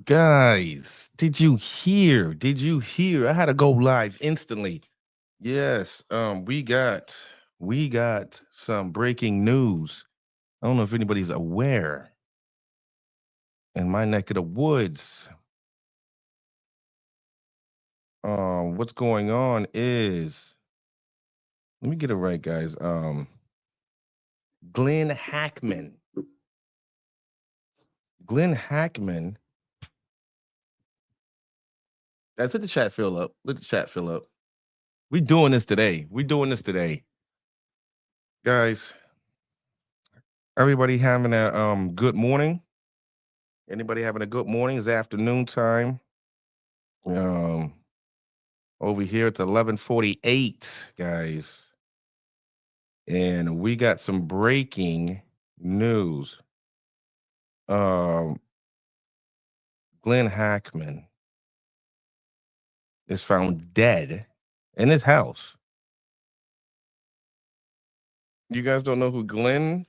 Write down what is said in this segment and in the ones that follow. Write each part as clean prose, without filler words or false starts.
Guys, did you hear? Did you hear? I had to go live instantly. Yes, we got some breaking news. I don't know if anybody's aware in my neck of the woods. What's going on is let me get it right, guys. Glenn Hackman. Glenn Hackman. That's let the chat fill up. Let the chat fill up. We doing this today. We doing this today. Guys, everybody having a good morning? Anybody having a good morning? It's afternoon time. Um, over here it's 11:48, guys, and we got some breaking news. Um, Glenn Hackman is found dead in his house. You guys don't know who Glenn,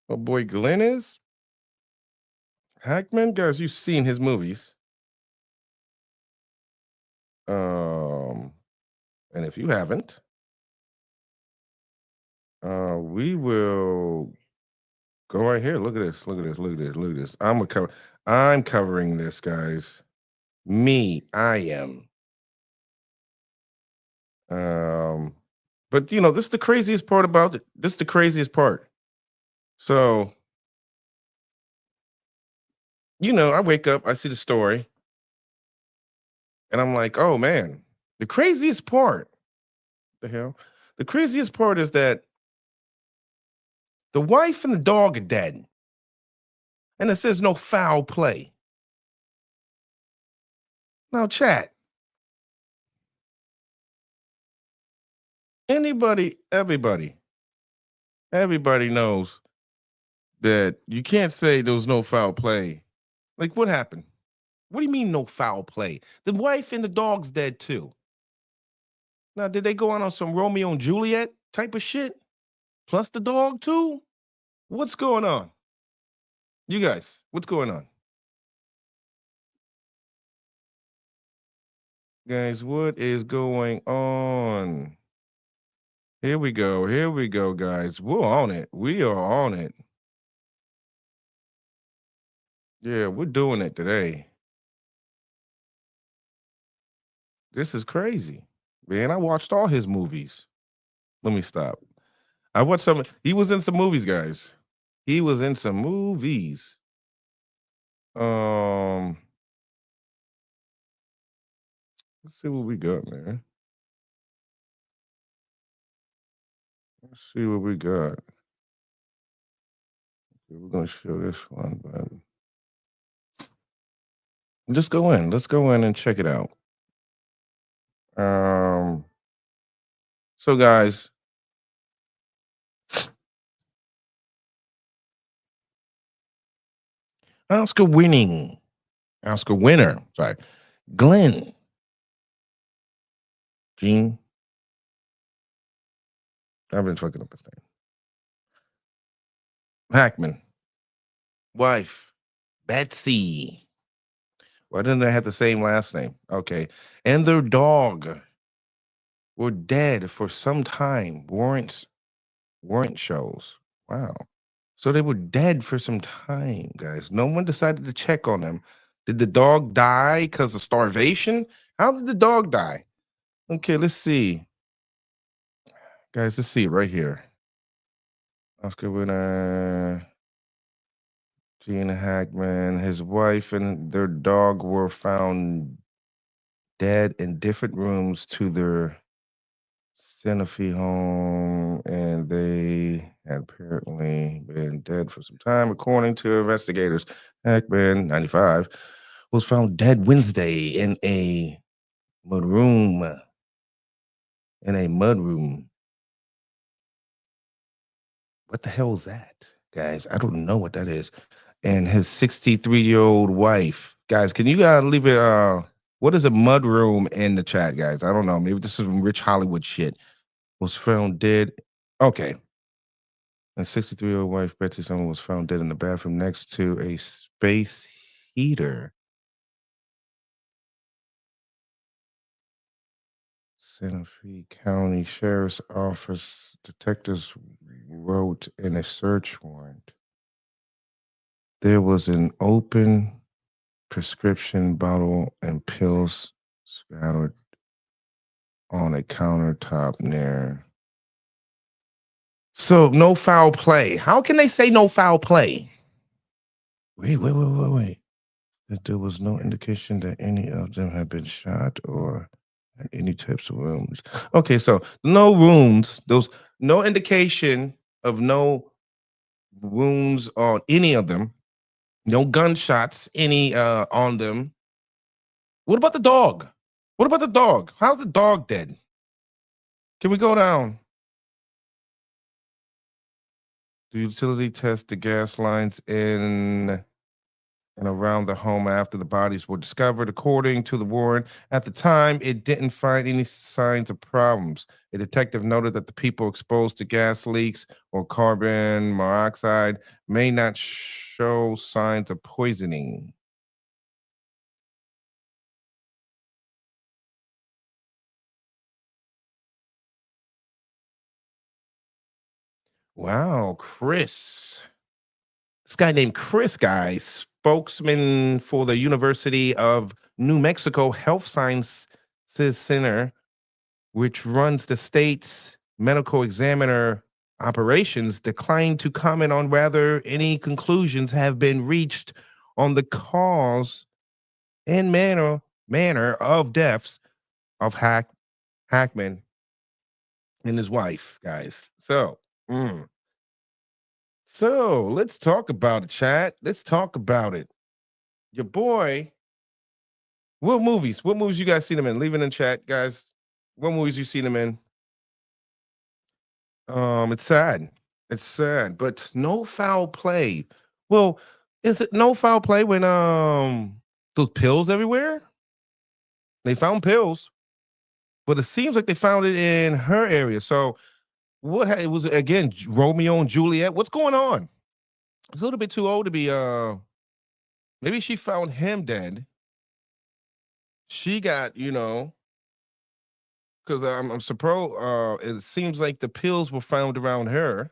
my boy Glenn is? Hackman, guys, you've seen his movies. Um, and if you haven't, we will go right here. Look at this. Look at this. Look at this. Look at this. I'm covering this, guys. I am. Um, but this is the craziest part about it. This is the craziest part. So, I wake up, I see the story, and I'm like, oh man, the craziest part, the hell? The craziest part is that the wife and the dog are dead. And it says no foul play. Now, chat, everybody knows that you can't say there was no foul play. Like, what happened? What do you mean no foul play? The wife and the dog's dead too. Now, did they go on some Romeo and Juliet type of shit? Plus the dog too? What's going on? You guys, what's going on? Guys, what is going on? Here we go. Here we go, guys. We're on it. We are on it. Yeah, we're doing it today. This is crazy. Man, I watched all his movies. Let me stop. I watched some. He was in some movies, guys. He was in some movies. Um, let's see what we got, man. Let's see what we got. We're gonna show this one, but just go in. Let's go in and check it out. Um, so guys, Oscar winner. Sorry, Glenn Gene. I've been fucking up his name. Hackman. Wife Betsy. Why didn't they have the same last name? Okay, and their dog were dead for some time. Warrant shows. Wow. So they were dead for some time, guys. No one decided to check on them. Did the dog die because of starvation? How did the dog die? Okay, let's see. Guys, let's see it right here. Oscar winner, Gene Hackman, his wife and their dog were found dead in different rooms to their Sanofi home, and they had apparently been dead for some time, according to investigators. Hackman, 95, was found dead Wednesday in a mudroom. In a mudroom. What the hell is that, guys? I don't know what that is. And his 63-year-old wife. Guys, can you guys leave it? What is a mudroom in the chat, guys? I don't know. Maybe this is some rich Hollywood shit. Was found dead. Okay. And 63-year-old wife Betsy Summer was found dead in the bathroom next to a space heater. Santa Fe County Sheriff's Office detectives wrote in a search warrant. There was an open prescription bottle and pills scattered on a countertop near. So no foul play. How can they say no foul play? Wait. That there was no indication that any of them had been shot or had any types of wounds. Okay, so no wounds. Those no indication of no wounds on any of them. No gunshots any on them. What about the dog? What about the dog? How's the dog dead? Can we go down? The utility test the gas lines in and around the home after the bodies were discovered. According to the warrant, at the time, it didn't find any signs of problems. A detective noted that the people exposed to gas leaks or carbon monoxide may not show signs of poisoning. Wow, Chris. This guy named Chris, guys, spokesman for the University of New Mexico Health Sciences Center, which runs the state's medical examiner operations, declined to comment on whether any conclusions have been reached on the cause and manner of deaths of Hackman and his wife, guys. Mm. So let's talk about it, chat. Let's talk about it. Your boy. What movies? What movies you guys seen him in? Leave it in chat, guys. What movies you seen him in? It's sad. It's sad, but no foul play. Well, is it no foul play when those pills everywhere? They found pills, but it seems like they found it in her area. So it was again Romeo and Juliet. What's going on? It's a little bit too old to be maybe she found him dead. She got, because I'm supposed it seems like the pills were found around her.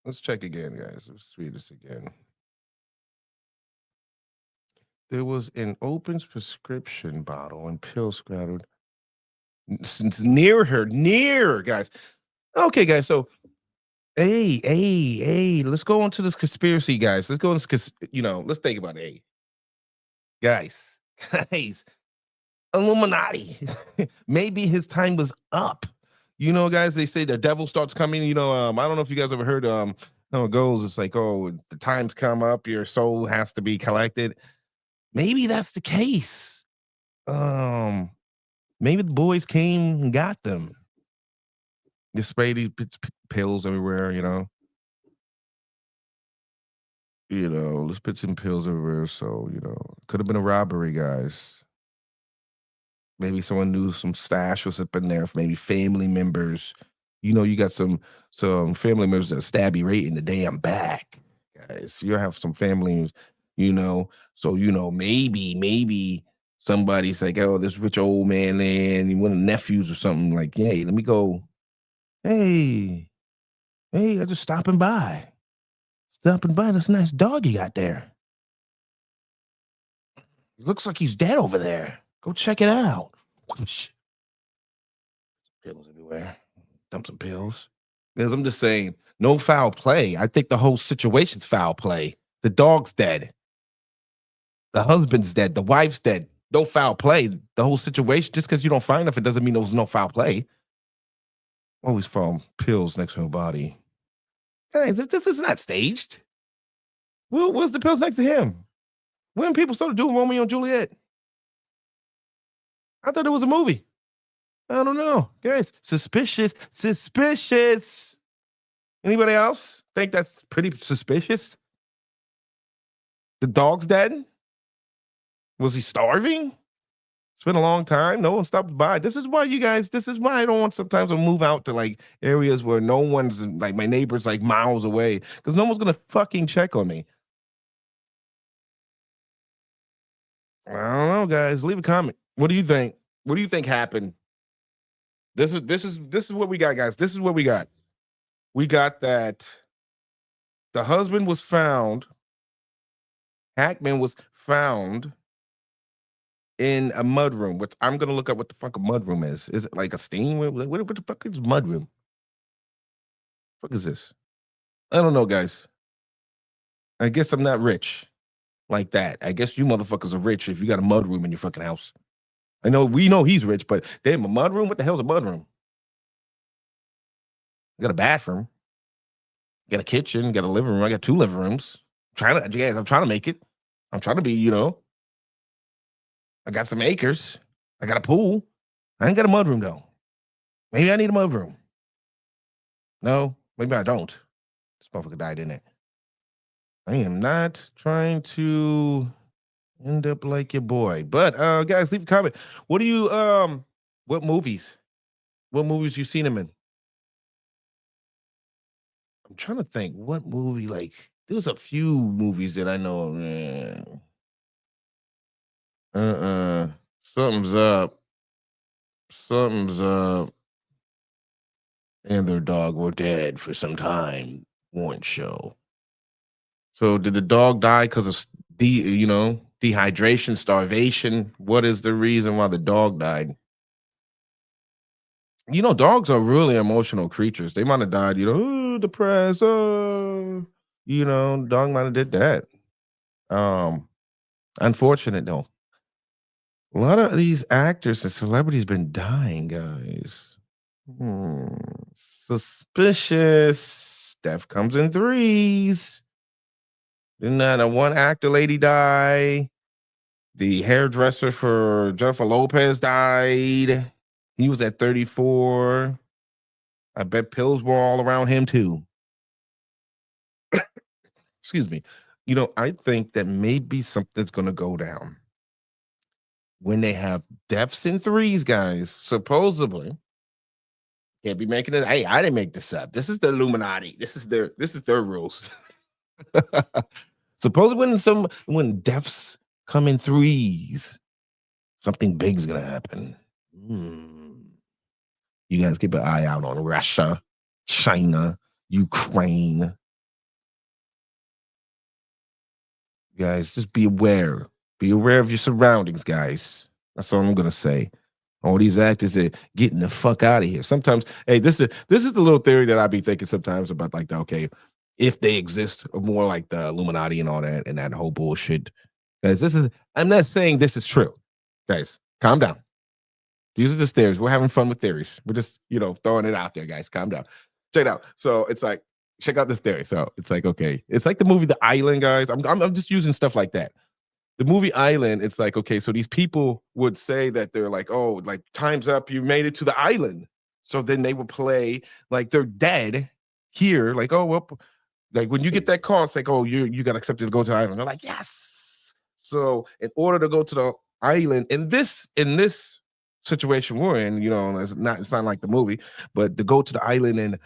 Let's check again, guys. Let's read this again. There was an open prescription bottle and pill scattered since near her, near guys. Okay, guys. So, hey, let's go into this conspiracy, guys. Let's go into, let's think about it. Hey, guys, guys, Illuminati. Maybe his time was up. Guys, they say the devil starts coming. I don't know if you guys ever heard how it goes. It's like, oh, the time's come up, your soul has to be collected. Maybe that's the case. Um, Maybe the boys came and got them. They sprayed these pills everywhere, let's put some pills everywhere. So, could have been a robbery, guys. Maybe someone knew some stash was up in there for maybe family members. You got some family members that stab you right in the damn back, guys. You have some families, so maybe somebody's like, oh, this rich old man and one of the nephews or something like, hey, let me go. Hey, I just stopping by. Stopping by this nice dog you got there. It looks like he's dead over there. Go check it out. Pills everywhere. Dump some pills. Because I'm just saying, no foul play. I think the whole situation's foul play. The dog's dead. The husband's dead. The wife's dead. No foul play. The whole situation, just because you don't find enough, it doesn't mean there was no foul play. Always found pills next to her body. Guys, if this is not staged, where's the pills next to him? When people started doing Romeo and Juliet? I thought it was a movie. I don't know. Guys, suspicious. Suspicious. Anybody else think that's pretty suspicious? The dog's dead? Was he starving? It's been a long time. No one stopped by. This is why I don't want sometimes to move out to like areas where no one's like my neighbor's like miles away because no one's going to fucking check on me. I don't know, guys. Leave a comment. What do you think? What do you think happened? This is what we got, guys. This is what we got. We got that the husband was found. Hackman was found in a mudroom, which I'm gonna look up what the fuck a mudroom is. Is it like a steam room? What the fuck is mudroom? Fuck is this? I don't know, guys. I guess I'm not rich like that. I guess you motherfuckers are rich if you got a mudroom in your fucking house. I know we know he's rich, but damn, a mudroom? What the hell's a mudroom? I got a bathroom, got a kitchen, got a living room. I got 2 living rooms. I'm trying to make it. I'm trying to be, I got some acres. I got a pool. I ain't got a mudroom though. Maybe I need a mudroom. No, maybe I don't. This motherfucker died in it. I am not trying to end up like your boy. But guys, leave a comment. What do you what movies? What movies you seen him in? I'm trying to think what movie like there's a few movies that I know. Something's up. Something's up. And their dog were dead for some time. One show. So did the dog die because of dehydration, starvation? What is the reason why the dog died? Dogs are really emotional creatures. They might have died, depressed. Dog might have did that. Unfortunate though. A lot of these actors and celebrities been dying, guys. Suspicious. Death comes in threes. Didn't that one actor lady die? The hairdresser for Jennifer Lopez died. He was at 34. I bet pills were all around him too. Excuse me. I think that maybe something's going to go down when they have deaths in threes, guys. Supposedly, can't be making it. Hey, I didn't make this up. This is the Illuminati. This is their rules. Supposedly, when deaths come in threes, something big's gonna happen. You guys keep an eye out on Russia, China, Ukraine. Guys, just be aware. Be aware of your surroundings, guys. That's all I'm gonna say. All these actors are getting the fuck out of here. Sometimes, hey, this is the little theory that I be thinking sometimes about, like, okay, if they exist, more like the Illuminati and all that, and that whole bullshit. Guys, I'm not saying this is true. Guys, calm down. These are just theories. We're having fun with theories. We're just, throwing it out there, guys. Calm down. Check it out. So it's like, check out this theory. So it's like, okay, it's like the movie The Island, guys. I'm just using stuff like that. The movie Island, it's like, okay, so these people would say that they're like, oh, like time's up, you made it to the island. So then they would play like they're dead here, like, oh, well, like when you get that call, it's like, oh, you got accepted to go to the island. They're like, yes. So in order to go to the island, in this situation we're in, it's not like the movie, but to go to the island in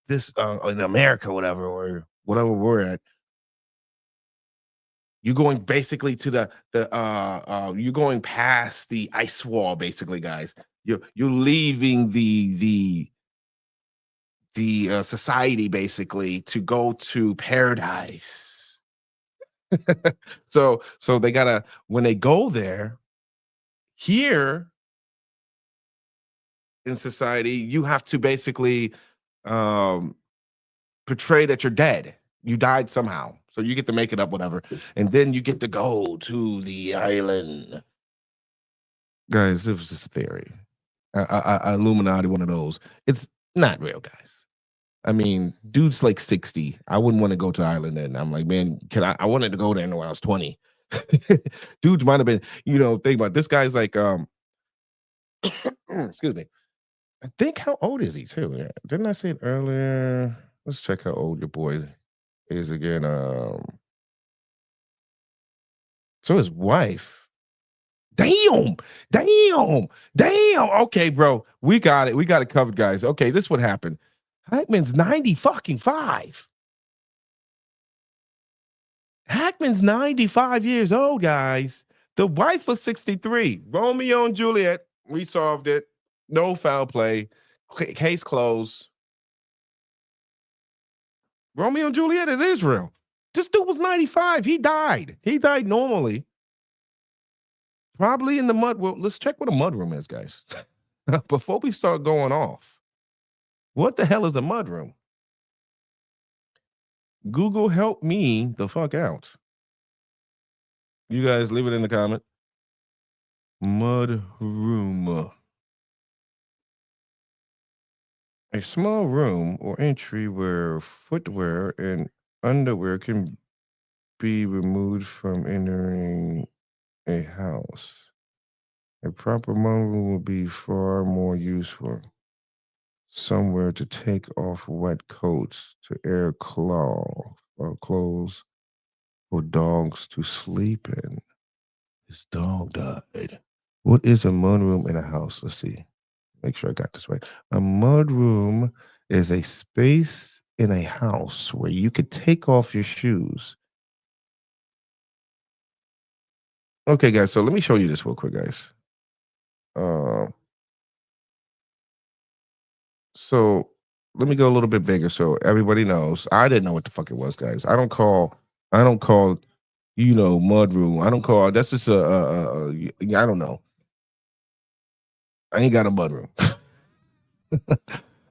this in America, whatever, or whatever we're at, you're going basically to you're going past the ice wall, basically, guys. You're leaving the society basically to go to paradise. So they gotta, when they go there, here in society, you have to basically um portray that you're dead. You died somehow. So you get to make it up, whatever. And then you get to go to the island. Guys, it was just a theory. Illuminati, one of those. It's not real, guys. I mean, dude's like 60. I wouldn't want to go to Ireland, and I'm like, man, I wanted to go there when I was 20. Dudes might have been, think about it. This guy's like, excuse me. I think, how old is he too? Yeah. Didn't I say it earlier? Let's check how old your boy is again. So his wife. Damn, damn. Okay, bro. We got it. We got it covered, guys. Okay, this is what happened. Hackman's 90 fucking 5. Hackman's 95 years old, guys. The wife was 63. Romeo and Juliet. We solved it. No foul play. Case closed. Romeo and Juliet is Israel. This dude was 95. He died. He died normally. Probably in the mud. Well, let's check what a mudroom is, guys. Before we start going off. What the hell is a mudroom? Google, help me the fuck out. You guys leave it in the comment. Mudroom. A small room or entry where footwear and underwear can be removed from entering a house. A proper mudroom will be far more useful. Somewhere to take off wet coats, to air clothes for dogs to sleep in. His dog died. What is a mudroom in a house? Let's see. Make sure I got this right. A mudroom is a space in a house where you could take off your shoes. Okay, guys, so let me show you this real quick, guys. So let me go a little bit bigger so everybody knows. I didn't know what the fuck it was, guys. I don't call, mudroom. I don't call, that's just I don't know. I ain't got a mudroom.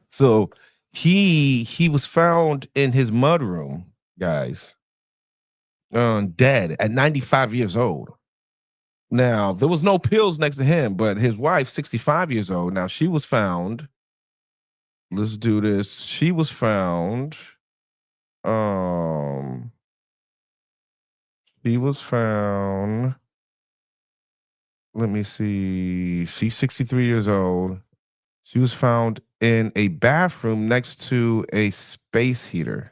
So he was found in his mudroom, guys, dead at 95 years old. Now, there was no pills next to him, but his wife, 65 years old, now she was found. Let's do this. She was found. Um, she was found. Let me see. She's 63 years old. She was found in a bathroom next to a space heater.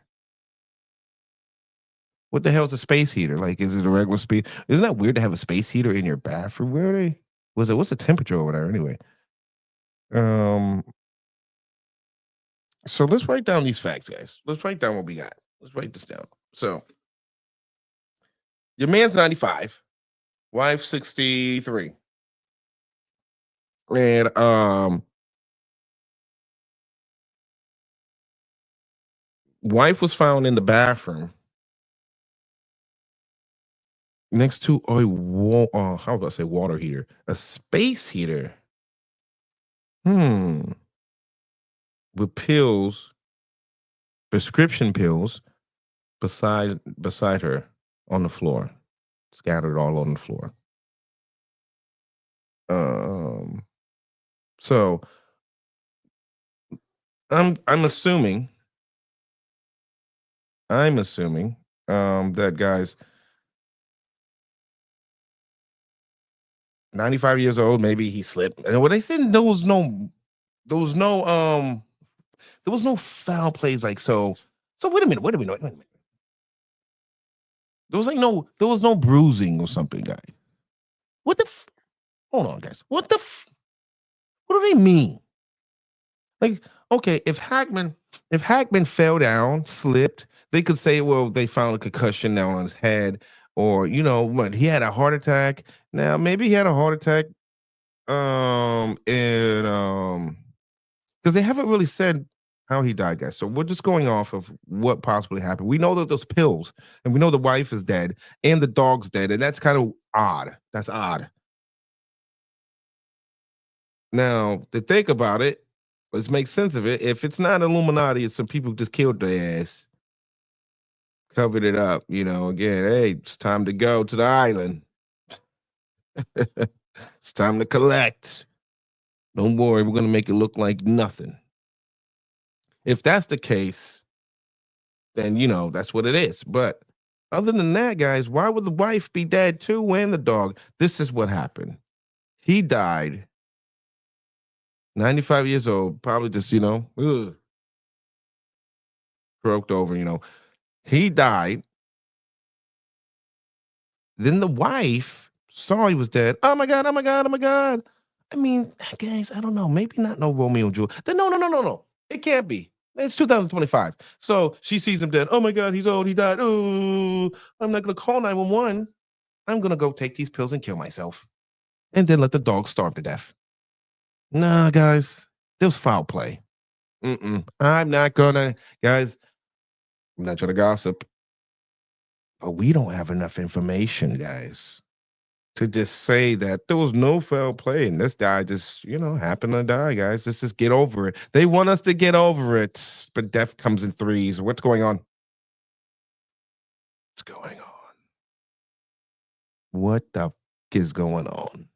What the hell is a space heater? Like, is it a regular space? Isn't that weird to have a space heater in your bathroom? Where are they? What's the temperature over there anyway? Um, so let's write down these facts, guys. Let's write down what we got. Let's write this down. So your man's 95, wife 63. And wife was found in the bathroom next to a how about I say water heater? A space heater. Hmm. With pills, prescription pills beside her on the floor, scattered all on the floor. Um, so I'm assuming that guys 95 years old, maybe he slipped. And what they said there was no foul plays like so. So wait a minute. There was no bruising or something, guys. What the hold on, guys. What do they mean? Like, okay, if Hackman fell down, slipped, they could say, well, they found a concussion now on his head, or what, he had a heart attack. Now, maybe he had a heart attack, and because they haven't really said how he died, guys. So we're just going off of what possibly happened. We know that those pills, and we know the wife is dead, and the dog's dead, and that's kind of odd. That's odd. Now, to think about it, let's make sense of it. If it's not Illuminati, it's some people who just killed their ass, covered it up. Again, hey, it's time to go to the island. It's time to collect. Don't worry, we're gonna make it look like nothing. If that's the case, then that's what it is. But other than that, guys, why would the wife be dead too and the dog? This is what happened. He died, 95 years old, probably just croaked over. He died. Then the wife saw he was dead. Oh my god! Oh my god! Oh my god! I mean, guys, I don't know. Maybe not no Romeo and Juliet. Then no. It can't be. It's 2025. So she sees him dead. Oh my god, he's old. He died. Oh, I'm not gonna call 911. I'm gonna go take these pills and kill myself, and then let the dog starve to death. Nah, guys, there was foul play. I'm not gonna, guys. I'm not trying to gossip, but we don't have enough information, guys, to just say that there was no foul play and this guy just, happened to die, guys. Let's just get over it. They want us to get over it, but death comes in threes. What's going on? What's going on? What the is going on?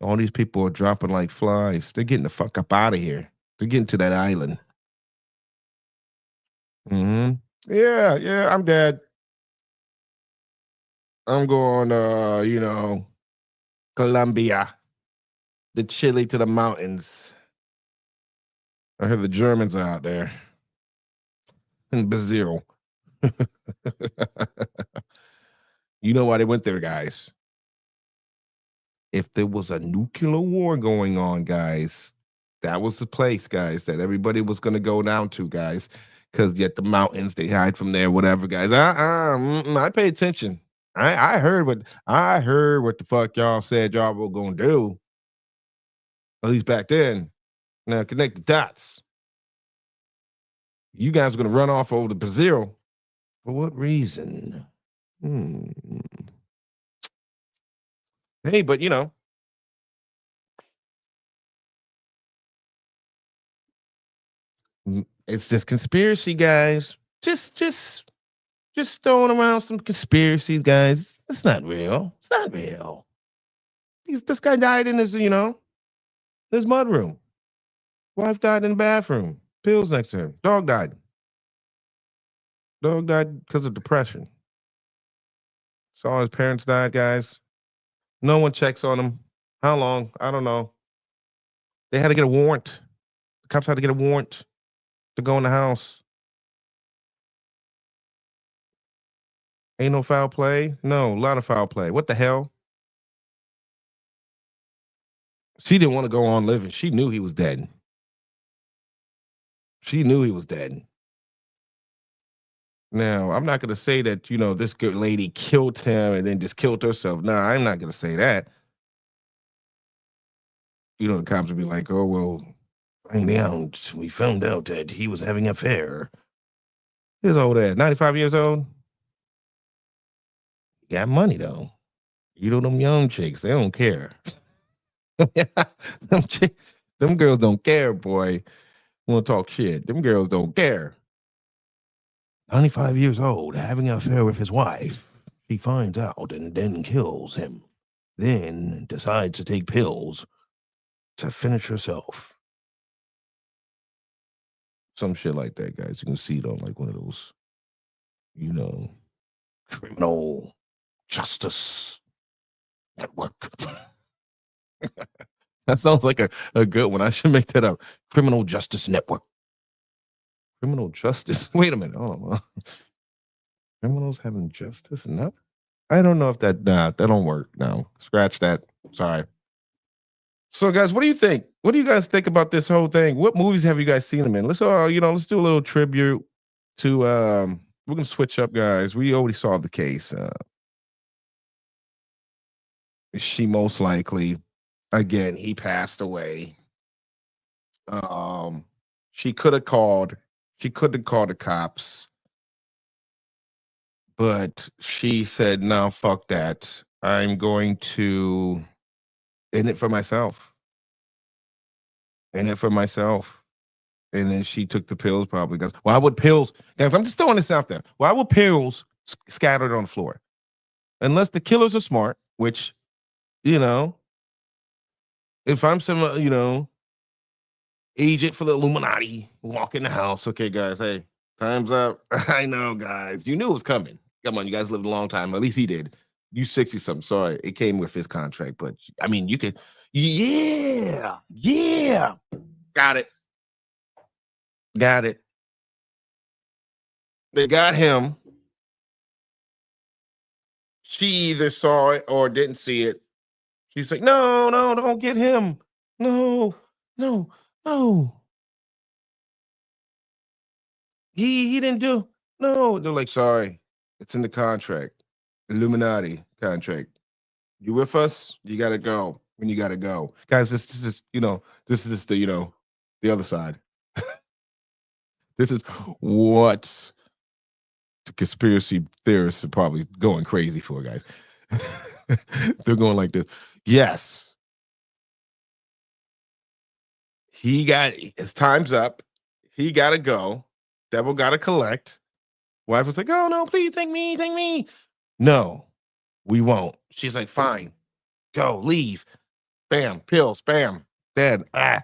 All these people are dropping like flies. They're getting the fuck up out of here. They're getting to that island. hmm Yeah, yeah, I'm dead. I'm going, Colombia, the Chile to the mountains. I heard the Germans are out there in Brazil. You know why they went there, guys? If there was a nuclear war going on, guys, that was the place, guys, that everybody was going to go down to, guys. Because yet the mountains, they hide from there, whatever, guys. I pay attention. I heard what the fuck y'all said y'all were gonna do. At least back then. Now connect the dots. You guys are gonna run off over to Brazil. For what reason? Hmm. Hey, but it's just conspiracy, guys. Just throwing around some conspiracies, guys. It's not real. It's not real. This guy died in his mudroom. Wife died in the bathroom. Pills next to him. Dog died. Dog died because of depression. Saw his parents died, guys. No one checks on him. How long? I don't know. They had to get a warrant. The cops had to get a warrant to go in the house. Ain't no foul play. No, a lot of foul play. What the hell? She didn't want to go on living. She knew he was dead. She knew he was dead. Now, I'm not going to say that, this good lady killed him and then just killed herself. No, I'm not going to say that. The cops would be like, oh, well, we found out that he was having an affair. His old ass, 95 years old. Got money, though. Them young chicks, they don't care. them, them girls don't care, boy. Want to talk shit. Them girls don't care. 95 years old, having an affair with his wife. She finds out and then kills him. Then decides to take pills to finish herself. Some shit like that, guys. You can see it on like one of those, you know, criminal justice network. That sounds like a good one. I should make that up. Criminal justice network. Criminal justice. Wait a minute. Oh, criminals having justice? No. I don't know if that don't work. No. Scratch that. Sorry. So guys, what do you think? What do you guys think about this whole thing? What movies have you guys seen them in? Let's do a little tribute to we're gonna switch up, guys. We already solved the case. She most likely again, he passed away. Um she could have called the cops, but she said, no, fuck that. I'm going to end it for myself. End it for myself. And then she took the pills probably because why would pills, guys, I'm just throwing this out there. Why would pills scattered on the floor? Unless the killers are smart, which, you know, if I'm some, agent for the Illuminati, walk in the house. Okay, guys, hey, time's up. I know, guys. You knew it was coming. Come on, you guys lived a long time. At least he did. You 60 something. Sorry, it came with his contract, but I mean, you could, yeah, yeah. Got it. Got it. They got him. She either saw it or didn't see it. She's like, no, no, don't get him. No, no, no. He didn't do. No, they're like, sorry, it's in the contract. Illuminati contract. You with us? You gotta go when you gotta go, guys. This is this is just the the other side. This is what the conspiracy theorists are probably going crazy for, guys. They're going like this. Yes, he got his time's up. He gotta go. Devil gotta collect. Wife was like, "Oh no, please take me, take me." No, we won't. She's like, "Fine, go, leave." Bam, pills, bam, dead. Ah,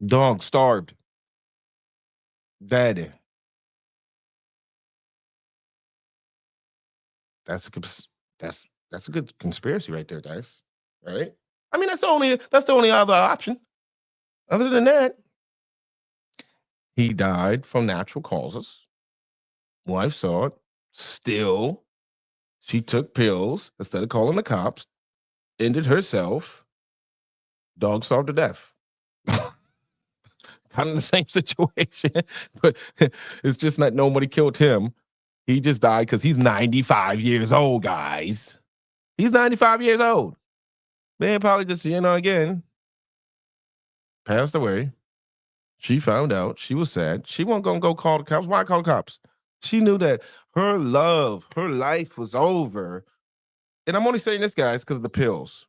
dog starved, dead. That's a that's a good conspiracy right there, guys. Right? I mean, that's the only other option. Other than that, he died from natural causes. Wife saw it. Still, she took pills instead of calling the cops. Ended herself. Dog starved to death. Kind of the same situation, but it's just not nobody killed him. He just died because he's 95 years old, guys. He's 95 years old. Man probably just, again, passed away. She found out. She was sad. She wasn't gonna go call the cops. Why call the cops? She knew that her love, her life was over. And I'm only saying this, guys, because of the pills.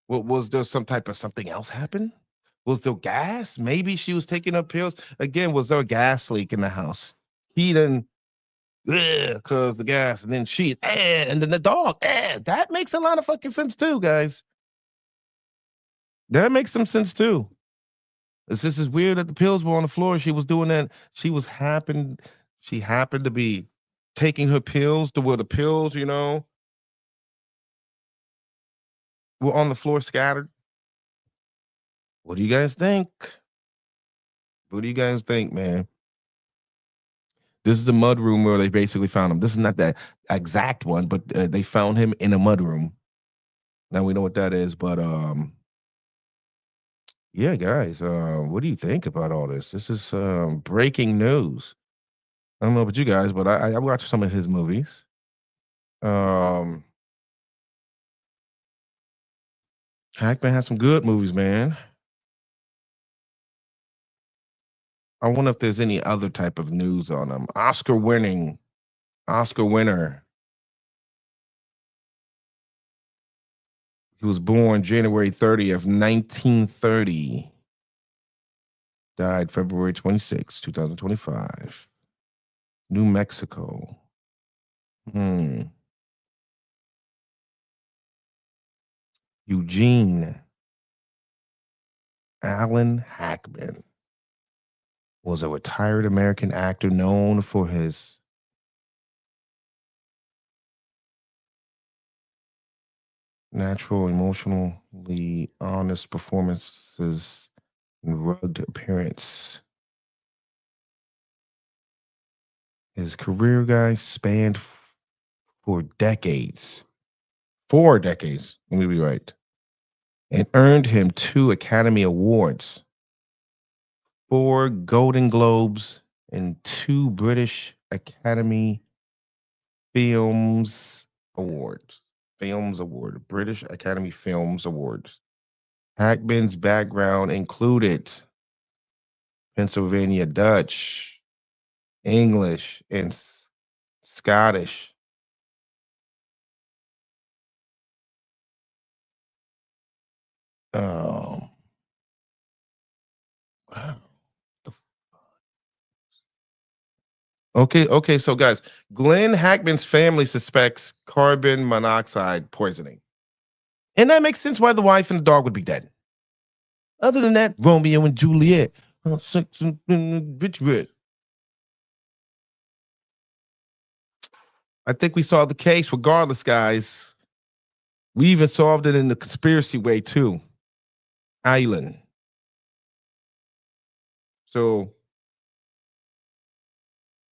Was there some type of something else happen? Was there gas? Maybe she was taking her pills. Again, was there a gas leak in the house? He didn't cause the gas, and then and then the dog. That makes a lot of fucking sense too, guys. That makes some sense too. It's just as weird that the pills were on the floor. She was doing that. She happened to be taking her pills to where the pills, were on the floor scattered. What do you guys think? What do you guys think, man? This is a mud room where they basically found him. This is not that exact one, but they found him in a mud room. Now we know what that is, but yeah, guys, what do you think about all this? This is breaking news. I don't know about you guys, but I watched some of his movies. Um, Hackman has some good movies, man. I wonder if there's any other type of news on him. Oscar winner. He was born January 30th, 1930. Died February 26, 2025. New Mexico. Hmm. Eugene Allen Hackman was a retired American actor known for his natural, emotionally honest performances and rugged appearance. His career, guys, spanned for decades. 4 decades, let me be right. And earned him 2 Academy Awards, 4 Golden Globes, and 2 British Academy Films Awards. British Academy Films Awards. Hackman's background included Pennsylvania Dutch, English, and Scottish. Um, wow. Okay. So, guys, Glenn Hackman's family suspects carbon monoxide poisoning, and that makes sense why the wife and the dog would be dead. Other than that, Romeo and Juliet. Bitch, bitch. I think we solved the case. Regardless, guys, we even solved it in the conspiracy way too. Island. So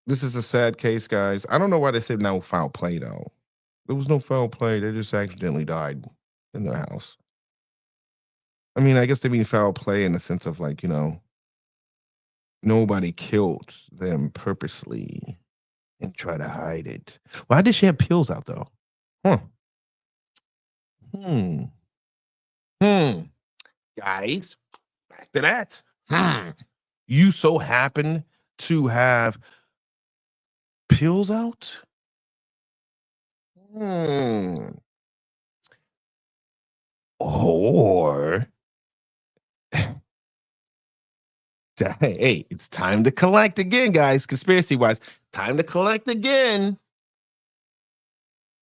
this is a sad case, guys. I don't know why they said no foul play though. There was no foul play. They just accidentally died in their house. I mean, I guess they mean foul play in the sense of like, nobody killed them purposely. and try to hide it. Why did she have pills out though? Huh. Hmm. Hmm. Guys, back to that. Hmm. You so happen to have pills out? Hmm. Or hey, it's time to collect again, guys. Conspiracy wise, time to collect again.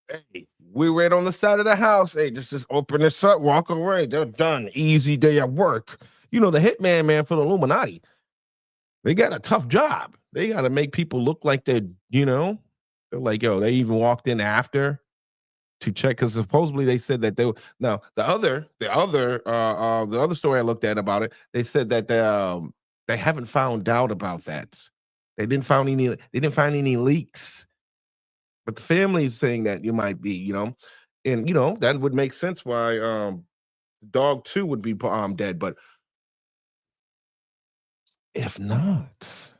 Hey, we right on the side of the house. Hey, just open this up, walk away. They're done. Easy day at work. You know, the hitman man for the Illuminati. They got a tough job. They got to make people look like they're like, yo, they even walked in after to check because supposedly they said that they were now the other story I looked at about it, they said that they haven't found out about that. They didn't find any leaks. But the family is saying that you might be, and that would make sense why dog two would be dead. But if not,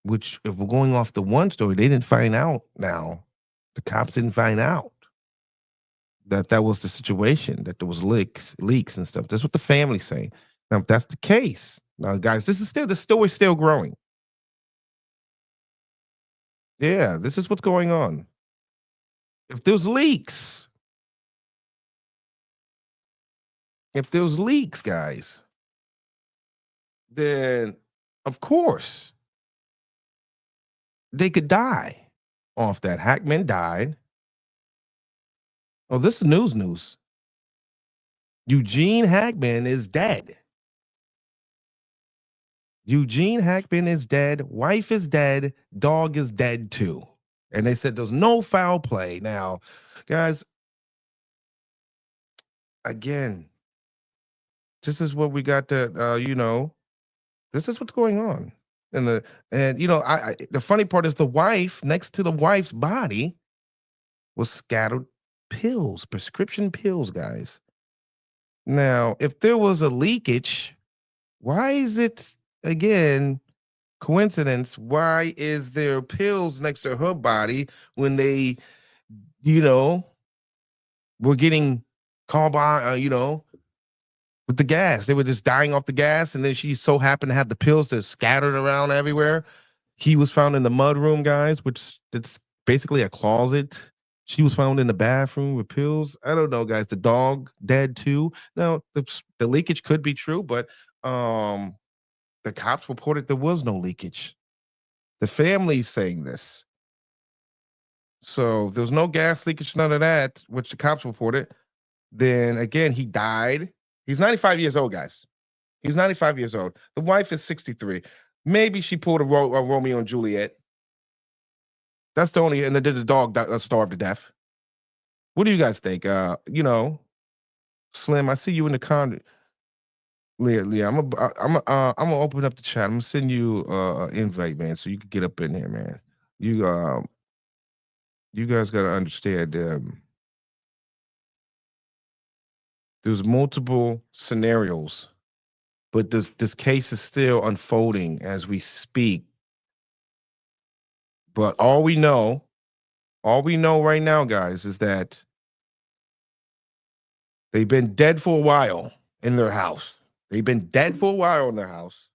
which if we're going off the one story, they didn't find out now. The cops didn't find out that that was the situation, that there was leaks and stuff. That's what the family's saying. Now, if that's the case, now guys, the story's still growing. Yeah, this is what's going on. If there's leaks, guys, then of course they could die off that. Hackman died. Oh, this is news. Eugene Hackman is dead. Eugene Hackman is dead. Wife is dead. Dog is dead too. And they said there's no foul play. Now, guys, again, this is what we got to, this is what's going on. And the funny part is the wife, next to the wife's body, was scattered pills, prescription pills, guys. Now, if there was a leakage, why is it again coincidence? Why is there pills next to her body when they, you know, were getting called by, with the gas? They were just dying off the gas, and then she so happened to have the pills that scattered around everywhere. He was found in the mud room, guys, which it's basically a closet. She was found in the bathroom with pills. I don't know, guys. The dog dead too. Now the leakage could be true, but um, the cops reported there was no leakage. The family's saying this. So there's no gas leakage, none of that, which the cops reported. Then again, he died. He's 95 years old, guys. He's 95 years old. The wife is 63. Maybe she pulled a Romeo and Juliet. That's the only, and then did the dog starve to death. What do you guys think? Slim, I see you in the con. Leah, I'm gonna open up the chat. I'm gonna send you an invite, man, so you can get up in here, man. You you guys gotta understand. There's multiple scenarios, but this case is still unfolding as we speak. But all we know right now, guys, is that they've been dead for a while in their house. They've been dead for a while in their house.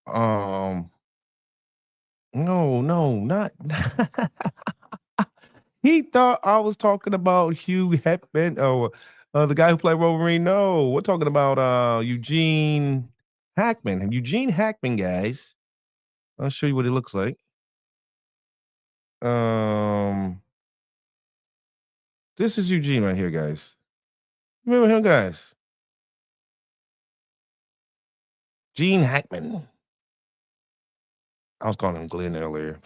Um, no, not. He thought I was talking about Hugh Hefner, or the guy who played Wolverine. No, we're talking about Eugene Hackman. Eugene Hackman, guys. I'll show you what he looks like. Um, this is Eugene right here, guys. Remember him, guys? Gene Hackman. I was calling him Glenn earlier.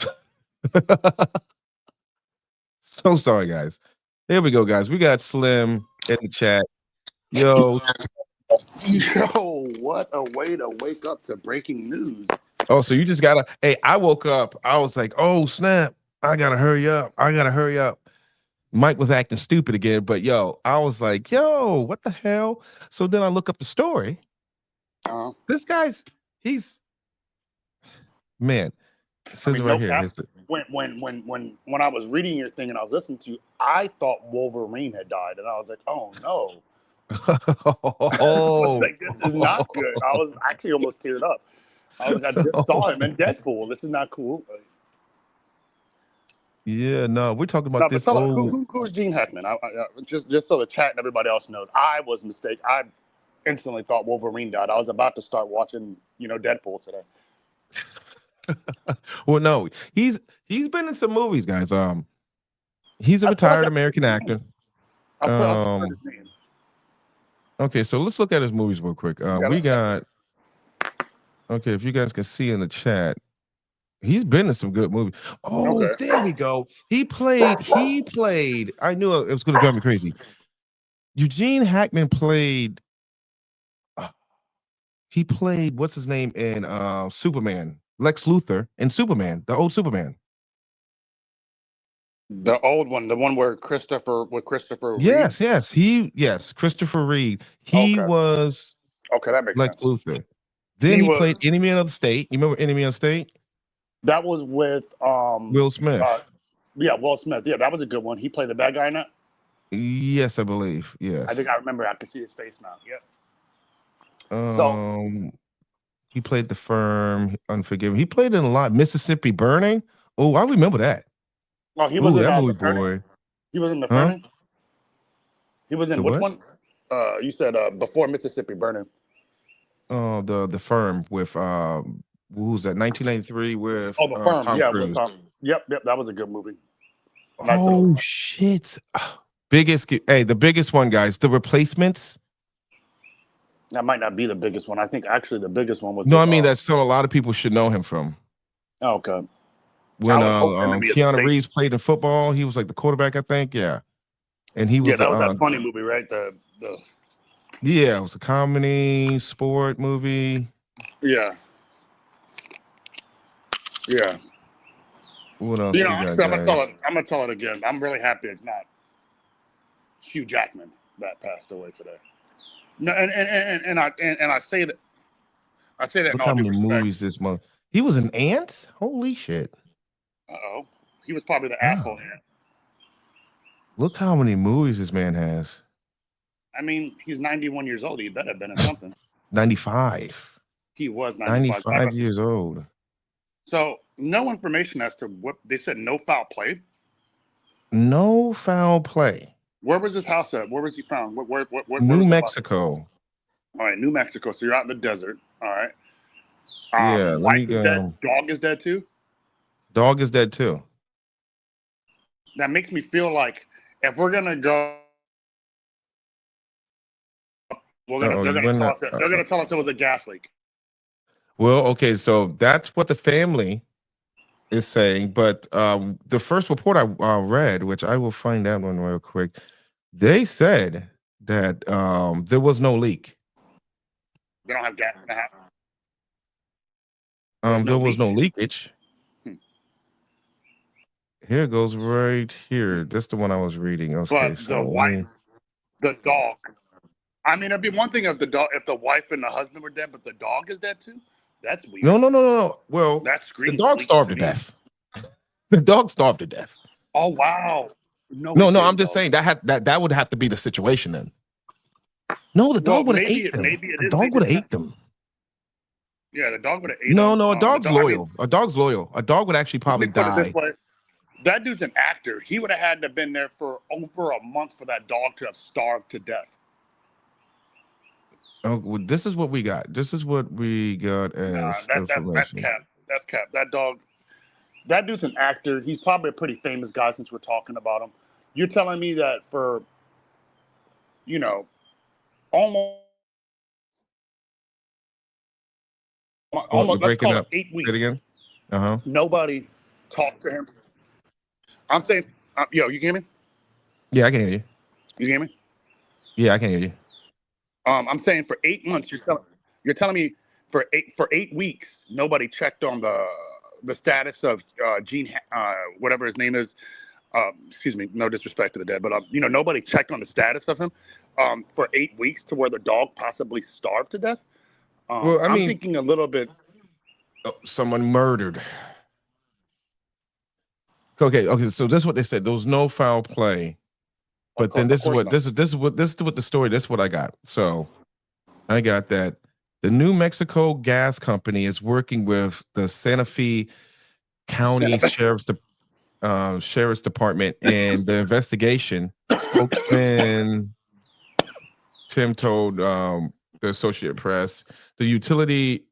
So sorry, guys. Here we go, guys. We got Slim in the chat. Yo. Yo, what a way to wake up to breaking news. Oh, so you just gotta. Hey, I woke up. I was like, oh snap! I gotta hurry up. I gotta hurry up. Mike was acting stupid again, but yo, I was like, yo, what the hell? So then I look up the story. Uh-huh. This guy's, he's, man. It I says it mean, right no here. cap. Here's the. When I was reading your thing and I was listening to you, I thought Wolverine had died, and I was like, oh no. I was Oh. like, this is not good. I was actually almost teared up. I was like, I just saw him in Deadpool. This is not cool. Yeah, no, we're talking about No, but this tell us old. who's Gene Hackman? Just so the chat and everybody else knows, I was mistaken. I instantly thought Wolverine died. I was about to start watching, Deadpool today. Well, no, he's been in some movies, guys. He's a I feel like retired I've heard American his name. actor. I've heard Um, his name. okay, so let's look at his movies real quick. Yeah, We let's check it. got okay, if you guys can see in the chat, he's been in some good movies. Oh, Okay. there we go. He played. I knew it was going to drive me crazy. Eugene Hackman played. uh, He played what's his name in Superman, Lex Luthor in Superman, the old Superman. The old one, the one where Christopher Reeve. Yes, Christopher Reed. He Okay. was Okay, that makes Lex sense. Luthor. Then He he played was Enemy of the State. You remember Enemy of the State? that was with Will uh Smith. yeah, Will Smith. Yeah, that was a good one. He played the bad guy in that. Yes, I believe. I think Yes. I remember. I can see his face now. Yep. So, Um, he played the firm, Unforgiven. He played in a lot. Mississippi Burning. Oh, I remember that. well, he was Ooh, in that movie, the Fernie. boy. He was in the Huh? Fernie. He was The in which what? one? You said before Mississippi Burning. Oh, the firm with who's that? 1993 with Oh, the firm. Tom Yeah, with Cruise. Yep. That was a good movie. Nice little. Oh shit. The biggest one, guys. The Replacements. That might not be the biggest one. I think actually the biggest one was No, the. I mean that's so a lot of people should know him from. Oh, okay. I When would hope Enemy of the Keanu State. Reeves played in football, he was like the quarterback, I think. Yeah. And he Yeah, was that was that funny movie, right? The yeah, it was a comedy sport movie. yeah yeah. What else we got, Honestly, guys? I'm gonna tell it again. I'm really happy it's not Hugh Jackman that passed away today. No, I say that in Look all how due many respect. movies this month. He was an ant? Holy shit. Oh, he was probably the asshole. Wow. Look how many movies this man has. I mean, he's 91 years old. He better have been in something. 95. He was 95. 95 years old. So no information as to what they said. No foul play. No foul play. Where was his house at? Where was he found? Where New was the body? Mexico. All right, New Mexico. So you're out in the desert. All right. Yeah, let Wife me is dead. go. Dog is dead too. Dog is dead too. That makes me feel like if we're gonna go, Uh-oh, they're you gonna went tell out. us they're gonna tell us it was a gas leak. Well, okay, so that's what the family is saying. But the first report I read, which I will find out one real quick, they said that there was no leak. They don't have gas in the house. There's no There was no leak. leakage. Hmm. Here it goes right here. That's the one I was reading. Okay, But so the let me. wife, the dog. I mean, it'd be one thing if the wife and the husband were dead, but the dog is dead too. That's No, weird. no, no, no, no. Well, That the screams dog leak starved to to me. death. The dog starved to death. Oh wow. No, No, it no, I'm didn't just though. saying that would have to be the situation then. No, the Well, dog would have ate them. maybe it The is, dog maybe would have it's not. ate them. Yeah, the dog would have ate No, him. no, a The dog's dog. I mean, loyal. A dog's loyal. A dog would actually let me probably put it this die. way: that dude's an actor. He would have had to have been there for over a month for that dog to have starved to death. Oh, well, this is what we got. This is what we got Nah, as that's information. cap. That's cap. That dog. That dude's an actor. He's probably a pretty famous guy since we're talking about him. You're telling me that for you know almost Oh, you're let's breaking call it up. 8 weeks. Say it again. Uh-huh. Nobody talked to him. I'm saying, yo, you hear me? Yeah, I can hear you. You hear me? Yeah, I can hear you. I'm saying for 8 months, you're telling me for 8 weeks, nobody checked on the status of Gene, whatever his name is. Excuse me, no disrespect to the dead, but nobody checked on the status of him for 8 weeks to where the dog possibly starved to death. Well, I I'm mean, thinking a little bit. someone murdered. Okay. So this is what they said. There was no foul play. But then Of course not. this is what the story. This is what I got. So I got that the New Mexico Gas Company is working with the Santa Fe Santa County Fe. Sheriff's Department and the investigation. Spokesman Tim told the Associated Press the utility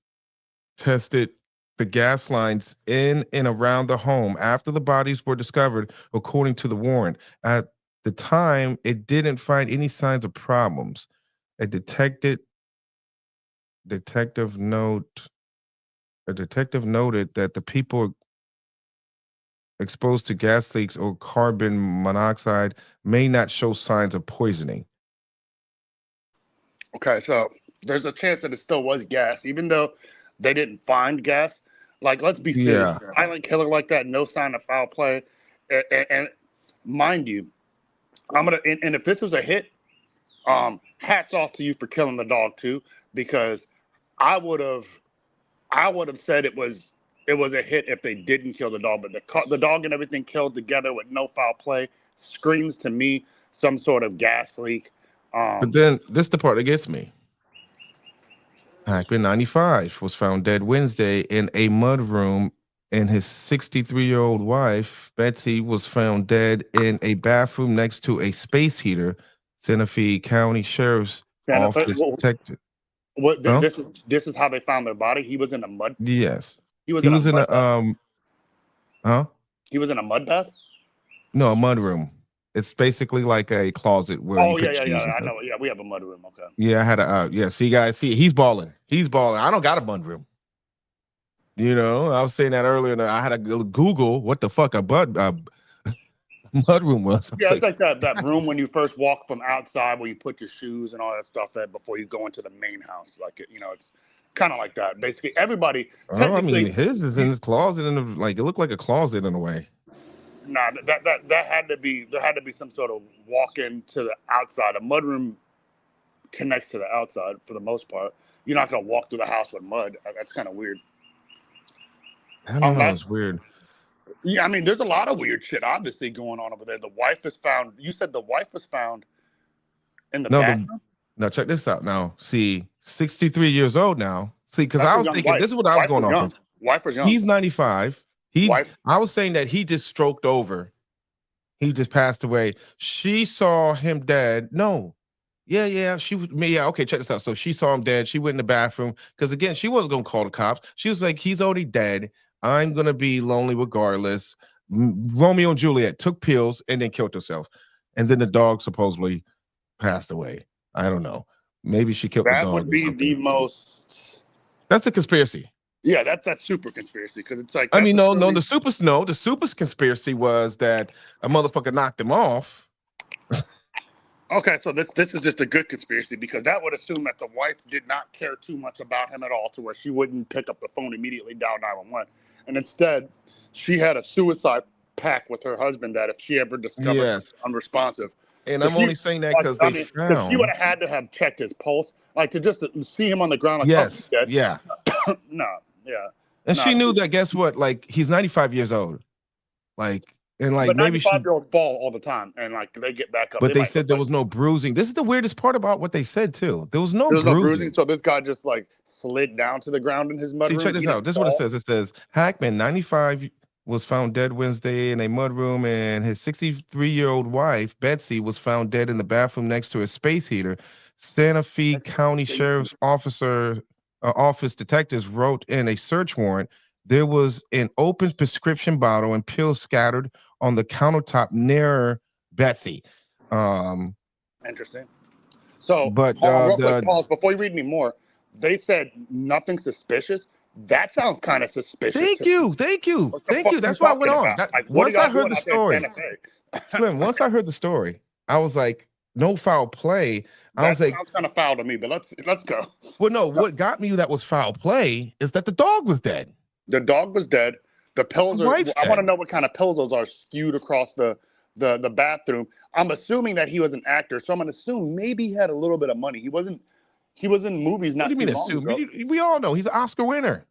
tested the gas lines in and around the home after the bodies were discovered, according to the warrant. At the time, it didn't find any signs of problems. A detective note a detective noted that the people exposed to gas leaks or carbon monoxide may not show signs of poisoning. Okay, so there's a chance that it still was gas, even though they didn't find gas. Like, let's be serious. Yeah. A silent killer like that, no sign of foul play, and mind you, I'm gonna. And if this was a hit, hats off to you for killing the dog too, because I would have, I would have said it was a hit if they didn't kill the dog, but the dog and everything killed together with no foul play screams to me some sort of gas leak. But Um, then this is the part that gets me. Hackman 95 was found dead Wednesday in a mudroom, and his 63-year-old wife, Betsy, was found dead in a bathroom next to a space heater. Santa Fe County Sheriff's Santa Fe. Office detective. What Huh? this is how they found their body. He was in a mud. Yes. He was He in a was in mud a bath. huh? He was in a mud bath. No, a mudroom. It's basically like a closet where you Oh put shoes and I stuff. know. Yeah, we have a mud room. Okay. Yeah, I had a yeah, see guys, he's balling. He's balling. I don't got a mudroom. I was saying that earlier. And I had to Google what the fuck a mudroom was. I was Yeah, it's like, like that room when you first walk from outside where you put your shoes and all that stuff at before you go into the main house. Like it's kind of like that. Basically, everybody oh, I mean, technically. his is in You, his closet, and like it looked like a closet in a way. nah, that had to be there had to be some sort of walk in to the outside. A mud room connects to the outside for the most part. You're not gonna walk through the house with mud. That's kind of weird. I don't know. It's Unless weird. Yeah, I mean, there's a lot of weird shit obviously going on over there. The wife is found. You said the wife was found in the No, the bathroom. now check this out. Now, see, 63 years old now. See, because That's I a was young thinking this wife. is what I was Wife going was off young. of. Wife was young. He's 95. Wife. I was saying that he just stroked over. He just passed away. She saw him dead. No. Yeah. She was me. Yeah, okay, check this out. So she saw him dead. She went in the bathroom. Because again, she wasn't gonna call the cops. She was like, he's already dead. I'm gonna be lonely regardless. Romeo and Juliet took pills and then killed herself. And then the dog supposedly passed away. I don't know. Maybe she killed the That dog would or be something. the most. That's a conspiracy. Yeah, that's super conspiracy because it's like I that's mean, no, assuming. the super conspiracy was that a motherfucker knocked him off. Okay, so this is just a good conspiracy because that would assume that the wife did not care too much about him at all to where she wouldn't pick up the phone immediately, dial 911, and instead she had a suicide pact with her husband that if she ever discovered him Yes. unresponsive, And because I'm only saying that because I they mean, because she would found. have had to have checked his pulse, like to just see him on the ground, like, oh, he's Yes, dead. yeah. No, yeah, And no. she knew that, guess what? Like, he's 95 years old. Like, and like But maybe 95 she, year olds fall all the time, and like they get back up. but They they might said look there like was no bruising. This is the weirdest part about what they said, too. There was no there was no bruising, bruising. so this guy just like slid down to the ground in his See, check mudroom. He this out. didn't This is what it fall. says. It says Hackman, 95, was found dead Wednesday in a mudroom, and his 63-year-old wife, Betsy, was found dead in the bathroom next to a space heater. Santa Fe Next to County space. Sheriff's Office detectives wrote in a search warrant there was an open prescription bottle and pills scattered on the countertop near Betsy. Um, Interesting. So but hold on, real quick, the pause before you read any more. They said nothing suspicious. That sounds kind of suspicious to thank me. you, thank you, What the thank fuck you. are you That's why I went talking on. about? That Like, what are once I y'all heard doing the out there in story, Santa Fe? Slim, once I heard the story, I was like, no foul play. I was That like, sounds kind of foul to me, but let's go. well, no, what got me that was foul play is that the dog was dead. The dog was dead. The The pills are. wife's I want to dead. know what kind of pills those are skewed across the bathroom. I'm assuming that he was an actor, so I'm gonna assume maybe he had a little bit of money. He wasn't. He was in movies What do not you too mean long assume? ago. We all know he's an Oscar winner.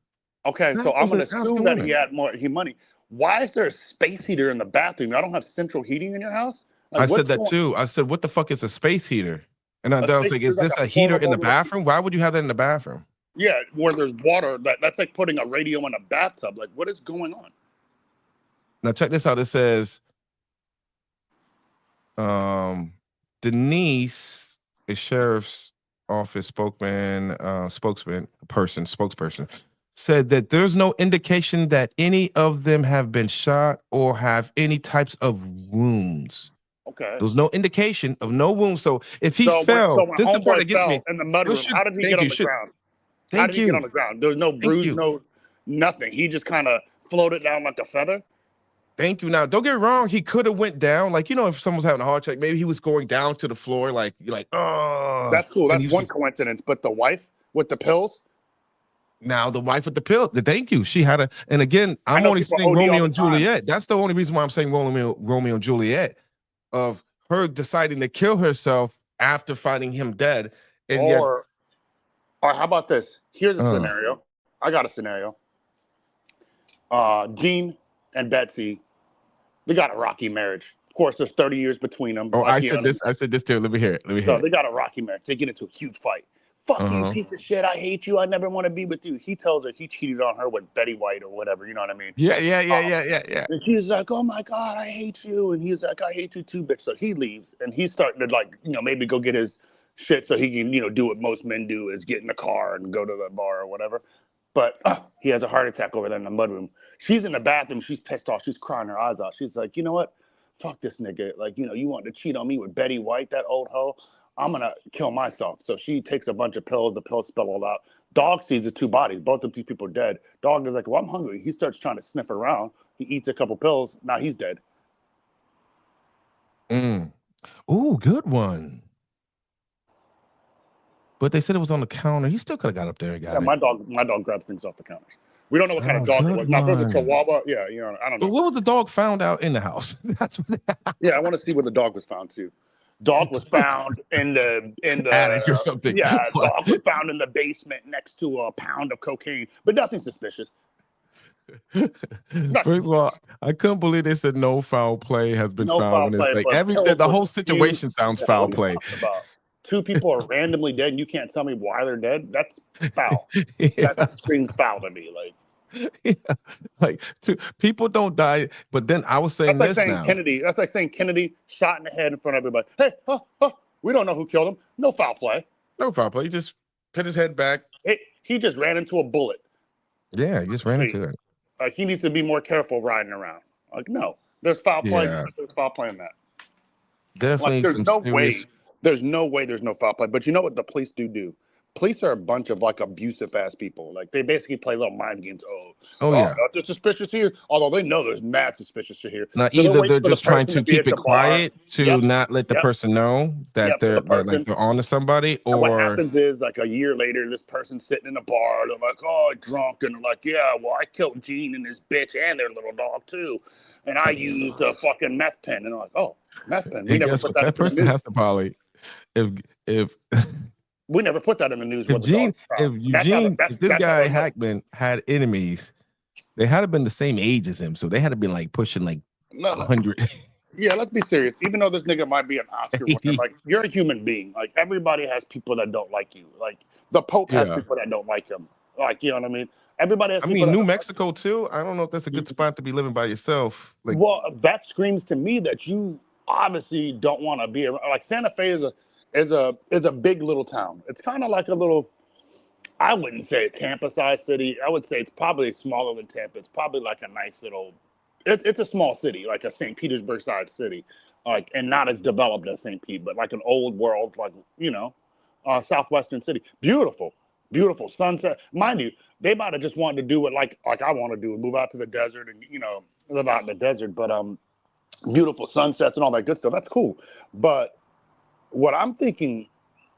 Okay, That so I'm was gonna an Oscar assume that he winner. had more money. Why is there a space heater in the bathroom? I don't have central heating in your house. Like, I said what's that going? too. I said, what the fuck is a space heater? And A then I was space like, heater is is like this a a heater in portable the little. bathroom? Why would you have that in the bathroom? Yeah, where there's water. That's like putting a radio in a bathtub. Like, what is going on? Now check this out. It says, Denise, a sheriff's office spokesperson, said that there's no indication that any of them have been shot or have any types of wounds. Okay. There was no indication of no wounds. So if he So fell, when this is the part homeboy that gets me. fell in the There mudroom, should how did he get thank on you. the Should ground? How did thank he get on you. the ground? There's no Thank bruise, you. no nothing. He just kind of floated down like a feather. Thank you. Now, don't get me wrong. He could have went down, like if someone's having a heart attack, maybe he was going down to the floor, like you're like, oh, That's cool. and That's he's one just coincidence. But the wife with the pills, now the wife with the pill. Thank you. She had a, and again, I I'm know only people saying OD all Romeo the and time. Juliet. That's the only reason why I'm saying Romeo and Juliet, of her deciding to kill herself after finding him dead, and yet, Or how about this? Here's a uh, scenario. I got a scenario. Gene and Betsy, they got a rocky marriage. Of course, there's 30 years between them. oh, Like, you know what I mean? I said this too. Let me hear it. Let me hear So it. they got a rocky marriage. They get into a huge fight. Fuck you, Uh-huh. piece of shit. I hate you. I never want to be with you. He tells her he cheated on her with Betty White or whatever. You know what I mean? Yeah, yeah, yeah, Um, yeah, yeah, yeah. and she's like, "Oh my god, I hate you," and he's like, "I hate you too, bitch." So he leaves, and he's starting to like, maybe go get his shit so he can, do what most men do, is get in the car and go to the bar or whatever. But he has a heart attack over there in the mudroom. She's in the bathroom. She's pissed off. She's crying her eyes out. She's like, you know what? Fuck this nigga. Like, you want to cheat on me with Betty White, that old hoe. I'm gonna kill myself. So she takes a bunch of pills. The pills spell all out. Dog sees the two bodies. Both of these people are dead. Dog is like, well, I'm hungry. He starts trying to sniff around. He eats a couple pills. Now he's dead. Mm. Ooh, good one. But they said it was on the counter. He still could have got up there and Yeah, got it. my dog grabs things off the counters. We don't know what kind of Oh, dog it good was. Now, if it was a one. Chihuahua, yeah, I don't But know. what was the dog found out in the house? That's what Yeah, I want to see where the dog was found too. Dog was found in the attic or something. yeah. What? Dog was found in the basement next to a pound of cocaine, but nothing suspicious. Nothing First of all, suspicious. I couldn't believe they said no foul play has been No found foul when it's play, like but everything. pills The were whole spewed. situation sounds Yeah, foul what are you play. talking about? Two people are randomly dead, and you can't tell me why they're dead. That's foul. Yeah, That screams foul to me. Like yeah. Like people don't die. But then I was saying that's like this saying now. Kennedy. That's like saying Kennedy shot in the head in front of everybody. Hey, we don't know who killed him. No foul play. No foul play. He just put his head back. He just ran into a bullet. Yeah, he just ran Hey, into it. he needs to be more careful riding around. Like, no, there's foul play. Just Yeah, like there's foul play in that. Like, definitely some serious. there's no foul play. But you know what the police do? Police are a bunch of like abusive ass people. Like they basically play little mind games. Oh Oh, yeah. nothing suspicious here. Although they know there's mad suspicious shit here. Now So they're either waiting they're for the just trying person to to be keep at it the bar. quiet to Yep, not let the yep, person know that yep. So the they're like person, they're on to somebody, and what or happens is like a year later, this person's sitting in a bar. They're like, oh, drunk, and they're like, yeah, well, I killed Gene and his bitch and their little dog too, and I used a fucking meth pen. And they're like, oh, meth pen. We and never guess put what? that That into the person news. has to probably if if We never put that in the news where if the dog Gene was found. if Eugene if this That's how guy they'll know. Hackman had enemies, they had to been the same age as him, so they had to be like pushing like No, no. 100. Yeah, let's be serious. Even though this nigga might be an Oscar winner, 80. like you're a human being. Like everybody has people that don't like you. Like the Pope has Yeah. people that don't like him. Like you know what I mean? Everybody has I people mean, that New don't like Mexico too. I don't know if that's a good you. spot to be living by yourself. Like, Well, that screams to me that you obviously don't want to be around. Like Santa Fe is a big little town. It's kind of like a little. I wouldn't say a Tampa-sized city. I would say it's probably smaller than Tampa. It's probably like a nice little. It's a small city, like a St. Petersburg-sized city, like and not as developed as St. Pete, but like an old world, like southwestern city. Beautiful, beautiful sunset. Mind you, they might have just wanted to do it like I want to do, move out to the desert and live out in the desert. But beautiful sunsets and all that good stuff. That's cool. But what I'm thinking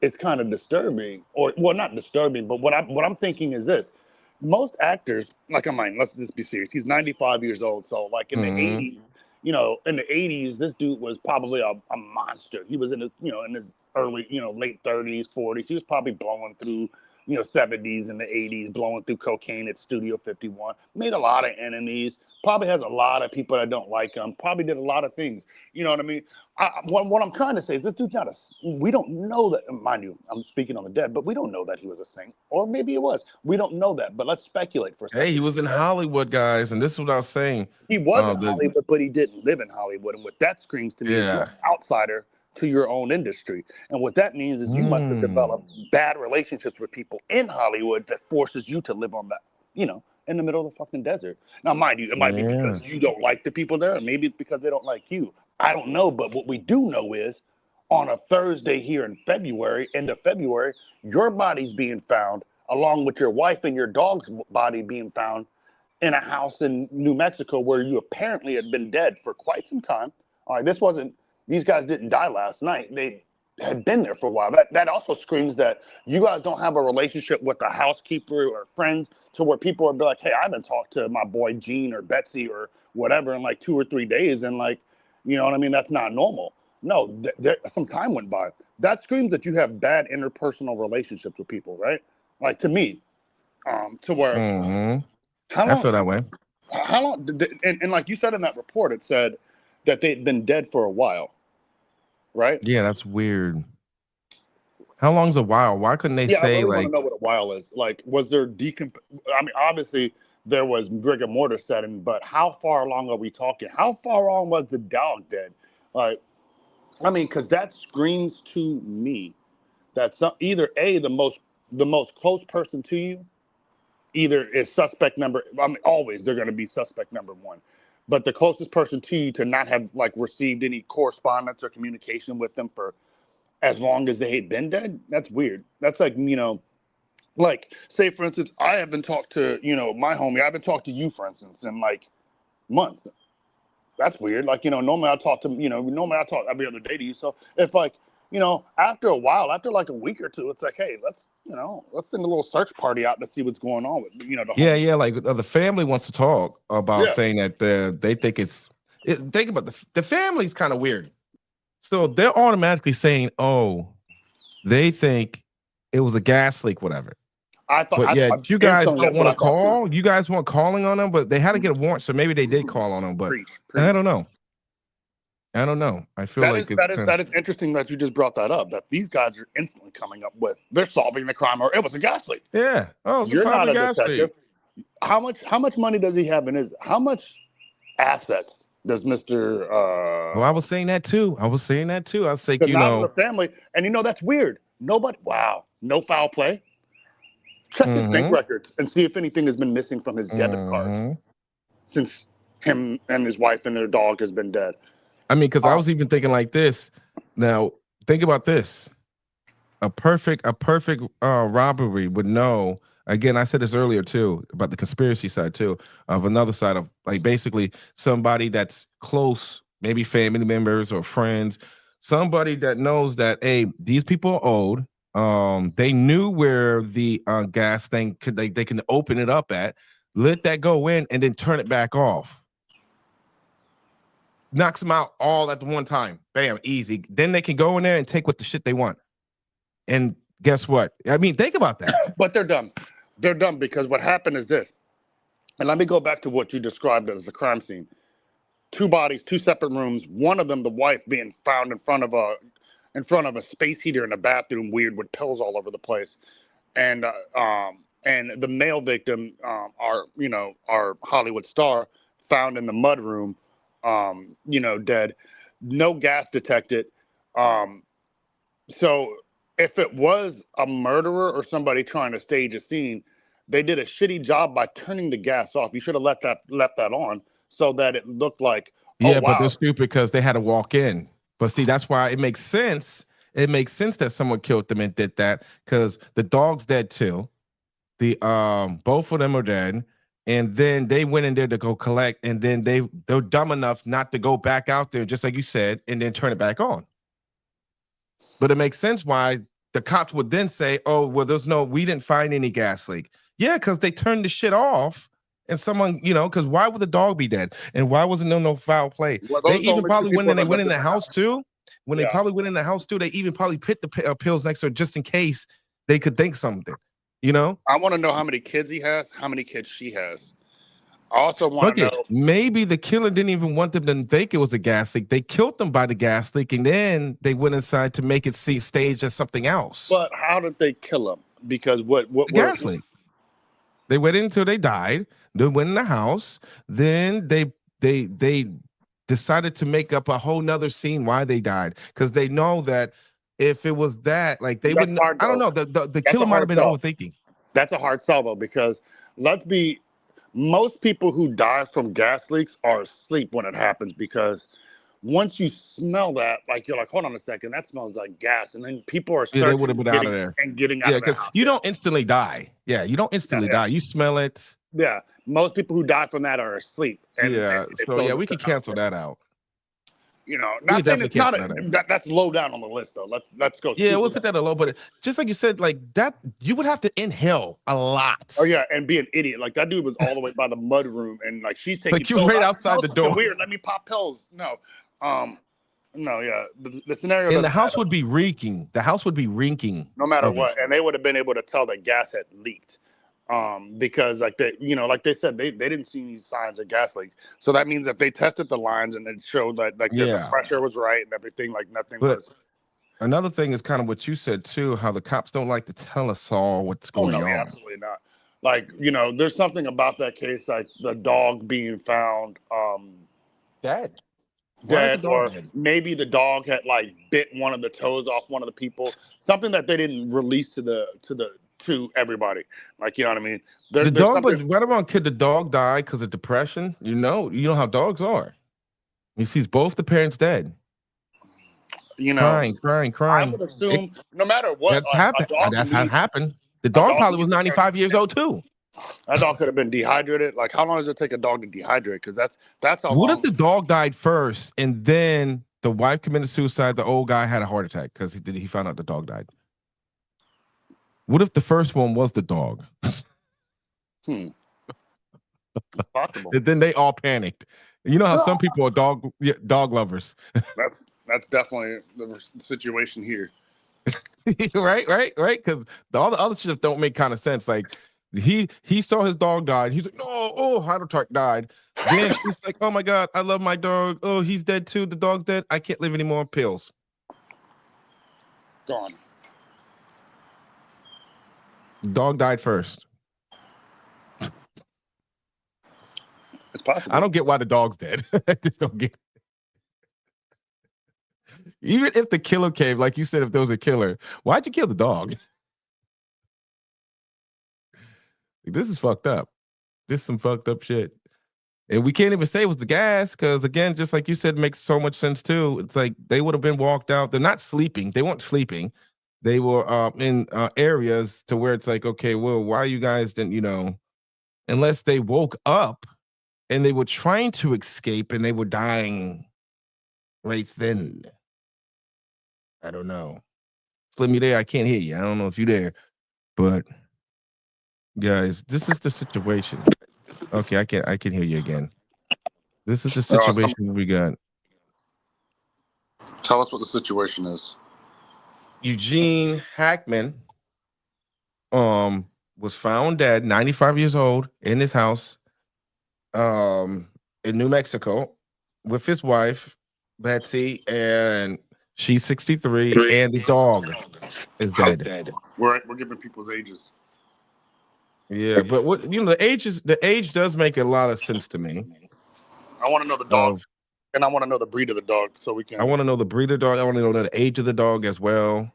is kind of disturbing, or well, not disturbing, but what I'm thinking is this: most actors, like I mean, let's just be serious. He's 95 years old, so like in the mhm. 80s, this dude was probably a monster. He was in his early, late 30s, 40s. He was probably blowing through. '70s and the '80s, blowing through cocaine at Studio 51. Made a lot of enemies. Probably has a lot of people that don't like him. Probably did a lot of things. You know what I mean? What I'm trying to say is this dude's not a. We don't know that. Mind you, I'm speaking on the dead, but we don't know that he was a saint, or maybe it was. We don't know that. But let's speculate for a Hey, he second. was in Hollywood, guys, and this is what I was saying. He was in The Hollywood, but he didn't live in Hollywood. And what that screams to me is you're yeah. an outsider to your own industry. And what that means is you must have Mm, developed bad relationships with people in Hollywood that forces you to live on that, in the middle of the fucking desert. Now, mind you, it might be yeah. because you don't like the people there, or maybe it's because they don't like you. I don't know. But what we do know is on a Thursday here in February, end of February, your body's being found along with your wife and your dog's body being found in a house in New Mexico where you apparently had been dead for quite some time. All right, these guys didn't die last night. They had been there for a while. That also screams that you guys don't have a relationship with the housekeeper or friends to where people would be like, hey, I haven't talked to my boy Gene or Betsy or whatever in like 2 or 3 days. And like, you know what I mean? That's not normal. No, some time went by. That screams that you have bad interpersonal relationships with people, right? Like to me, to where Hmm. how I feel long that way. how long did and like you said in that report, it said that they'd been dead for a while, right? Yeah, that's weird. How long's a while? Why couldn't they Yeah, I say really want to like, know what a while is. Like, was there I mean, obviously there was rigor mortar setting, but how far along are we talking? How far along was the dog dead? Like, I mean, because that screams to me that either a the most close person to you either is suspect number. I mean, always they're going to be suspect number one. But the closest person to you to not have like received any correspondence or communication with them for as long as they had been dead, that's weird. That's like, like say for instance, I haven't talked to, my homie, I haven't talked to you, for instance, in like months. That's weird. Like, normally normally I talk every other day to you. So if like, after a while, after like a week or two, it's like, hey, let's send a little search party out to see what's going on with, the yeah, homie. yeah, like the family wants to talk about Yeah. saying that they think think about the family's kind of weird. So they're automatically saying, oh, they think it was a gas leak, whatever. But I yet you guys instantly don't that's what want I to thought too. call. You guys want calling on them, but they had to get a warrant, so maybe they did call on them. But Preach, I preach. don't know. I don't know. I feel That is like it's that is kind of that is interesting that you just brought that up. That these guys are instantly coming up with they're solving the crime or it was a gas leak. yeah. Oh, it's a You're not probably a gas detective. leak. How much money does he have in his? How much assets does Mister? Well, I was saying that too. I was saying that too. I was like, Because now the family, and that's weird. Nobody. Wow. No foul play. Check his bank mm-hmm, records and see if anything has been missing from his debit cards mm-hmm. since him and his wife and their dog has been dead. I mean, because I Um, was even thinking like this. Now, think about this. A perfect robbery would know. Again, I said this earlier too about the conspiracy side too of another side of like basically somebody that's close, maybe family members or friends, somebody that knows that hey, these people are owed. They knew where the gas thing could they can open it up at, let that go in, and then turn it back off. Knocks them out all at the one time. Bam, easy. Then they can go in there and take what the shit they want. And guess what? I mean, think about that. but they're dumb. They're dumb because what happened is this. And let me go back to what you described as the crime scene. Two bodies, two separate rooms. One of them, the wife, being found in front of a space heater in a bathroom, weird with pills all over the place, and the male victim, our Hollywood star, found in the mud room, dead, no gas detected. Um, so if it was a murderer or somebody trying to stage a scene, they did a shitty job by turning the gas off. You should have left that on so that it looked like, oh Yeah, but they're wow. stupid because they had to walk in. But see, that's why it makes sense. It makes sense that someone killed them and did that because the dog's dead too. The both of them are dead, and then they went in there to go collect, and then they're dumb enough not to go back out there, just like you said, and then turn it back on. But it makes sense why the cops would then say, "Oh, well, we didn't find any gas leak." Yeah, because they turned the shit off, and someone, because why would the dog be dead, and why wasn't there no foul play? Well, They those are the even only two probably people they that went lived in in the the house house. too. When they Yeah. probably went in the house too, they even probably put the pills next to her just in case they could think something. You know, I want to know how many kids he has, how many kids she has. I also want fuck to it. know, Maybe the killer didn't even want them to think it was a gas leak. They killed them by the gas leak, and then they went inside to make it see staged as something else. but how did they kill him? Because The gas leak. They waited until they died. They went in the house. Then they decided to make up a whole nother scene why they died, because they know that if it was that, like they that's wouldn't. hard I don't though. know. The That's killer a might have hard been sell. overthinking. That's a hard sell though, because let's be most people who die from gas leaks are asleep when it happens, because once you smell that, like you're like, hold on a second, that smells like gas, and then people are Yeah, they would have searching, been out of getting there. and getting out Yeah, of the because house. you Yeah, don't instantly die. Yeah, you don't yeah, instantly yeah. die. You smell it. Yeah. Most people who die from that are asleep, and Yeah. it So fills yeah, up we the can house. cancel that out. We Not can saying definitely it's not cancel that out. that's low down on the list though. Let's go Yeah, super we'll low. put that a low, but just like you said, like that, you would have to inhale a Oh lot. yeah, and be an idiot. Like that dude was all the way by the mud room, and like she's taking Like you're pills. right I outside smell the something door. weird. Let me pop pills. No, um, no, yeah. The scenario And the doesn't add house up would be reeking. The house would be reeking no matter of it. what, and they would have been able to tell that gas had leaked. Because like like they said, they didn't see any signs of gas leak. So that means if they tested the lines and it showed that like that the Yeah. pressure was right and everything, like nothing But was. another thing is kind of what you said too, how the cops don't like to tell us all what's Oh going no, yeah, on. absolutely not. Like there's something about that case, like the dog being found Dead. Why is the dead, dog or dead? maybe the dog had like bit one of the toes off one of the people. Something that they didn't release to everybody. Like you know what I mean? The There's dog, something but right around could the dog die because of depression? You know how dogs are. He sees both the parents dead, you know. crying, crying, I crying. would assume no matter what, That's like happened. That's how it happened. The a dog dog probably was needs a turn. 95 years old too. That dog could have been dehydrated. Like how long does it take a dog to dehydrate? Because that's how What if long. the dog died first and then the wife committed suicide? The old guy had a heart attack because he found out the dog died. What if the first one was the dog? Hmm, it's possible. And then they all panicked. You know how No, some people are dog lovers, that's definitely the situation here. right? Right? Right? Because all the other shit don't make kind of sense. Like he saw his dog died. He's like, no, oh, heart attack died. Then she's like, oh my god, I love my dog. Oh, he's dead too. The dog's dead. I can't live anymore. Pills. Gone. The dog died first. It's I possible. don't get why the dog's dead. I just don't get. Even if the killer came, like you said, if there was a killer, why'd you kill the dog? Like, this is fucked up. This is some fucked up shit. And we can't even say it was the gas because, again, just like you said, makes so much sense too. It's like they would have been walked out. They're not sleeping. They weren't sleeping. They were in areas to where it's like, okay, well, why you guys didn't, unless they woke up and they were trying to escape and they were dying right then. I don't know. Slim, you there? I can't hear you. I don't know if you there, but guys, this is the situation. Okay, I can hear you again. This is the Some, situation we got. tell us what the situation is. Eugene Hackman was found dead, 95 years old, in his house um in New Mexico with his wife, Betsy, and she's 63, and the dog is dead. We're giving people's ages. Yeah, but the age does make a lot of sense to me. I want to know the dog, Of and I want to know the breed of the dog, so we I can. want to know the breed of dog. I want to know the age of the dog as well.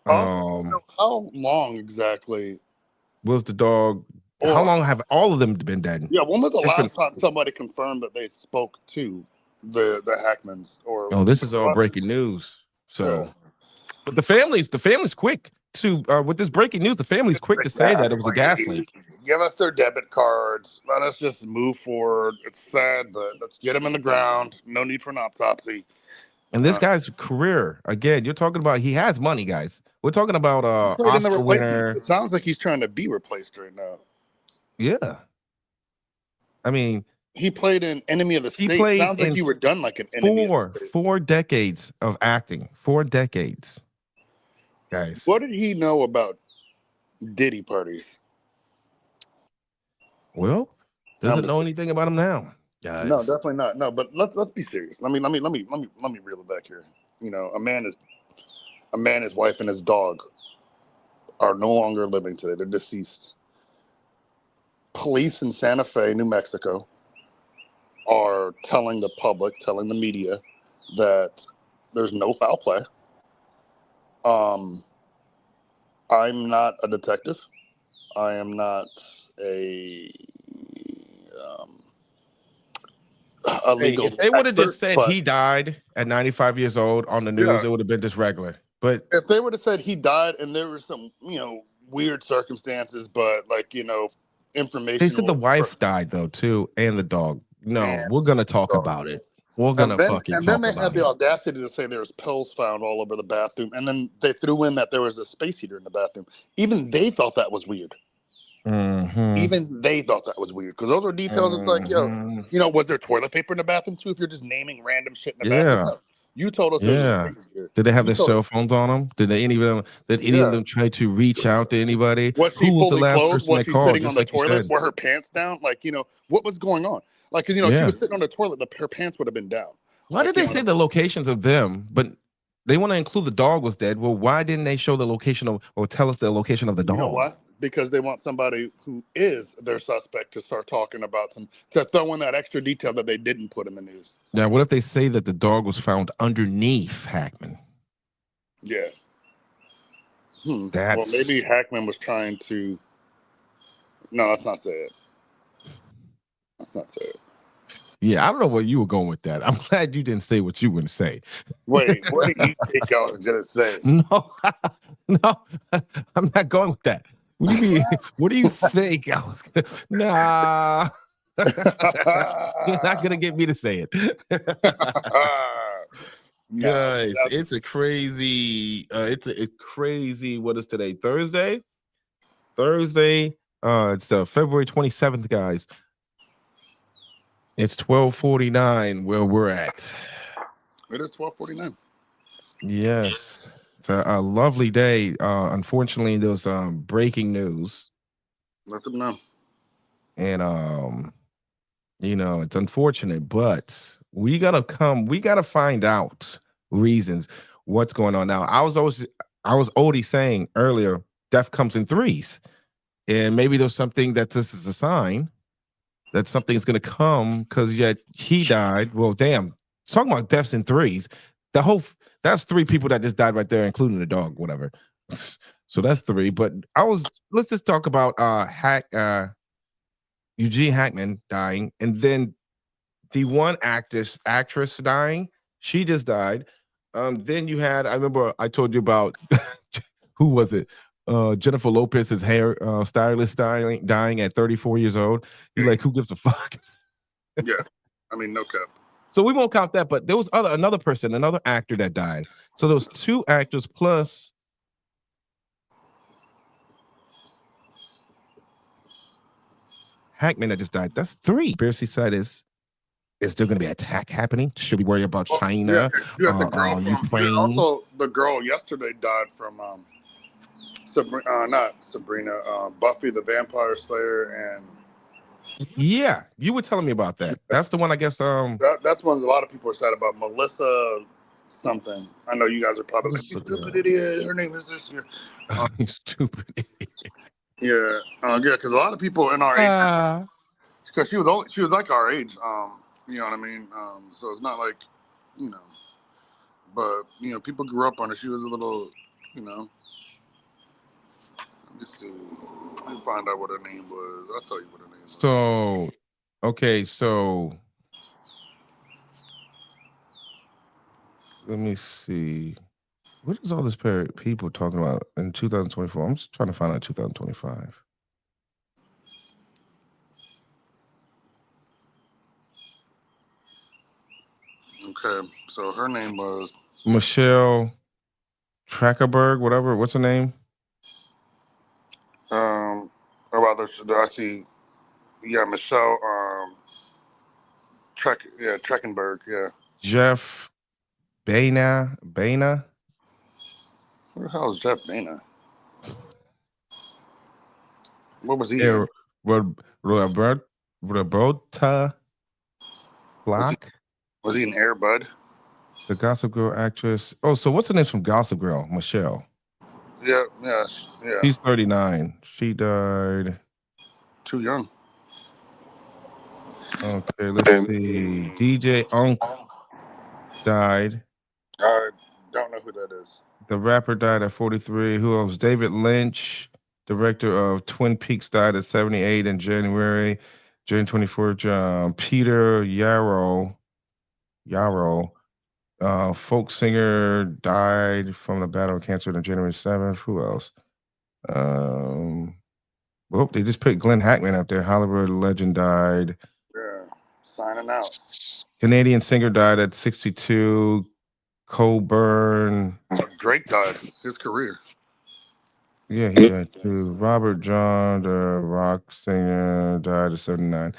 I also want to Um, know how long exactly, was the dog? How or long have all of them been dead? yeah, when was the Different. last time somebody confirmed that they spoke to the Hackmans? Or Oh, this is all breaking news. yeah, So, but the family's quick to with this breaking news. The family's quick to it's a say gas that it was a gas leak. leak. Give us their debit cards. Let us just move forward. It's sad, but let's get them in the ground. No need for an autopsy. And this guy's career, again, you're talking about he has money, guys. We're talking about He played in the Oscar replacements. winner. It sounds like he's trying to be replaced right now. Yeah. I mean, He played in Enemy of the he State. played Sounds like in you were done like an Enemy of the four State. four decades of acting. 4 decades, guys. What did he know about? Diddy parties. Well, I'm doesn't just know kidding. anything about him now, No, guys. definitely not. No, but let's be serious. Let me reel it back here. You know, a man, his wife, and his dog are no longer living today. They're deceased. Police in Santa Fe, New Mexico, are telling the public, telling the media, that there's no foul play. Um, I'm not a detective. I am not a um, a Hey, legal if they would have expert, just said but he died at 95 years old on the yeah, news, it would have been just regular. But if they would have said he died and there were some, weird circumstances, but like, they said the informational, wife died though too, and the dog. No, and we're gonna talk about it. We're and gonna then fucking and then talk they had about the it. audacity to say there was pills found all over the bathroom, and then they threw in that there was a space heater in the bathroom. Even they thought that was weird. Mm-hmm. Even they thought that was weird because those are details. It's like, Mm-hmm. was there toilet paper in the bathroom too? If you're just naming random shit in the bathroom, Yeah. no. You told us there was a Yeah. space heater. Did they have You their told us, cell phones on them? Did any of yeah. them try to reach out to anybody? Was she Who was the fully last clothed? person Was that she called? sitting on Just the like you toilet? said. Were her pants down? Like, what was going on? Like, 'cause, she Yeah. was sitting on the toilet, her pants would have been down. Why Like, did they say the locations of them, but they want to include the dog was dead? Well, why didn't they show the location of or tell us the location of the you know dog? what? Because they want somebody who is their suspect to start talking about to throw in that extra detail that they didn't put in the news. Now, what if they say that the dog was found underneath Hackman? Yeah. Well, maybe That's Hackman was trying to. No, let's not say it. Let's not say it. yeah. I don't know where you were going with that. I'm glad you didn't say what you were going to say. Wait, what did you think I was gonna say? No, no, I'm not going with that. What do you mean? What do you think I was gonna? Nah, you're not gonna get me to say it. No, Guys, it's that's a crazy. It's a crazy. What is today? Thursday. Thursday. It's February 27th, guys. It's 12:49 where we're at. it is 12:49. Yes, it's a lovely day. Unfortunately, there was breaking news, Let them know. and it's unfortunate, but we gotta find out reasons what's going on now. I was already saying earlier, death comes in threes, and maybe there's something that this is a sign that something's gonna come because yet he died. Well, damn, talking about deaths in threes, the whole that's three people that just died right there, including the dog, whatever. So that's three. But let's just talk about Eugene Hackman dying, and then the one actress dying. She just died. Then you had, I remember I told you about who was it? Jennifer Lopez's hair stylist dying at 34 years old. You like, who gives a fuck? Yeah, I mean, no cap. So we won't count that, but there was another person, another actor that died. So there was two actors plus Hackman that just died. That's three. Conspiracy side is there going to be an attack happening? Should we worry about Oh, yeah, China, you had the girl from. You had Ukraine? also the girl yesterday died from not Sabrina, Buffy the Vampire Slayer, and Yeah, you were telling me about that. That's the one, I guess. that's one a lot of people are sad about. Melissa something. I know you guys are probably like, Let's you look it stupid up. idiot. Her name is this. You stupid. Yeah, because a lot of people in our age, Ah, because she was like our age. You know what I mean. So it's not like, you know, but people grew up on her. She was a little, you know. Let me see. Let me find out what her name was. I'll tell you what her name was. so okay, so let me see. What is all this people talking about in 2024? I'm just trying to find out 2025. Okay, so her name was Michelle Trachtenberg, whatever. What's her name? um. Oh, wow, I see. Yeah, Michelle Treckenberg. Yeah. Jeff Baina. Who the hell is Jeff Dana? What was he in? Roberta Was he Black, was he in Air Bud? the Gossip Girl actress. Oh, so what's her name from Gossip Girl? Michelle. Yeah, yeah, yeah. She's 39. She died. Too young. Okay, let's see. DJ Unk died. I don't know who that is. The rapper died at 43. Who else? David Lynch, director of Twin Peaks, died at 78 in January. June 24th. Peter Yarrow, folk singer, died from the battle of cancer on January 7th. Who else? Well, they just put Glenn Hackman up there. Hollywood legend died. Yeah, signing out. Canadian singer died at 62. Coburn. Drake died. His career. Yeah, he died too. Robert John, the rock singer, died at 79.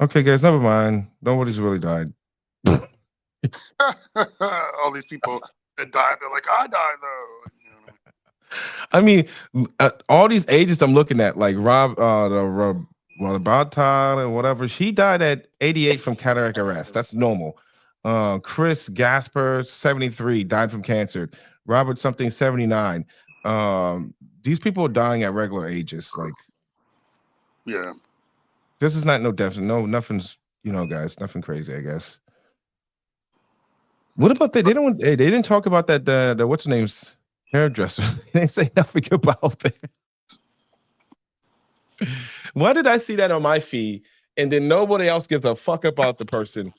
Okay, guys, never mind. Nobody's really died. All these people that died, they're like, I died though. You know what I mean, all these ages I'm looking at, like Rob Todd or whatever, he died at 88 from cataract arrest. That's normal. Chris Gasper, 73, died from cancer. Robert something, 79. These people are dying at regular ages. Like, I mean? Yeah. this is not no death. No, nothing's, guys, nothing crazy, I guess. What about that? They didn't talk about that, the what's her name's hairdresser. They didn't say nothing about that. Why did I see that on my feed and then nobody else gives a fuck about the person?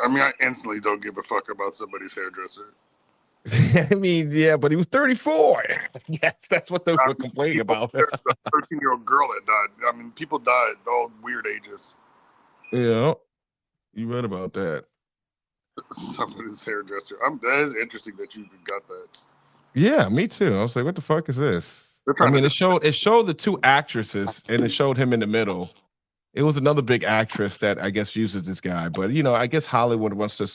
I mean, I instantly don't give a fuck about somebody's hairdresser. I mean, yeah, but he was 34. Yes, that's what they were complaining about. There's a 13-year-old girl that died. I mean, people died at all weird ages. Yeah, you read about that. Somebody's hairdresser. That is interesting that you got that. Yeah, me too. I was like, what the fuck is this? I mean, it showed the two actresses and it showed him in the middle. It was another big actress that I guess uses this guy, but I guess Hollywood wants to,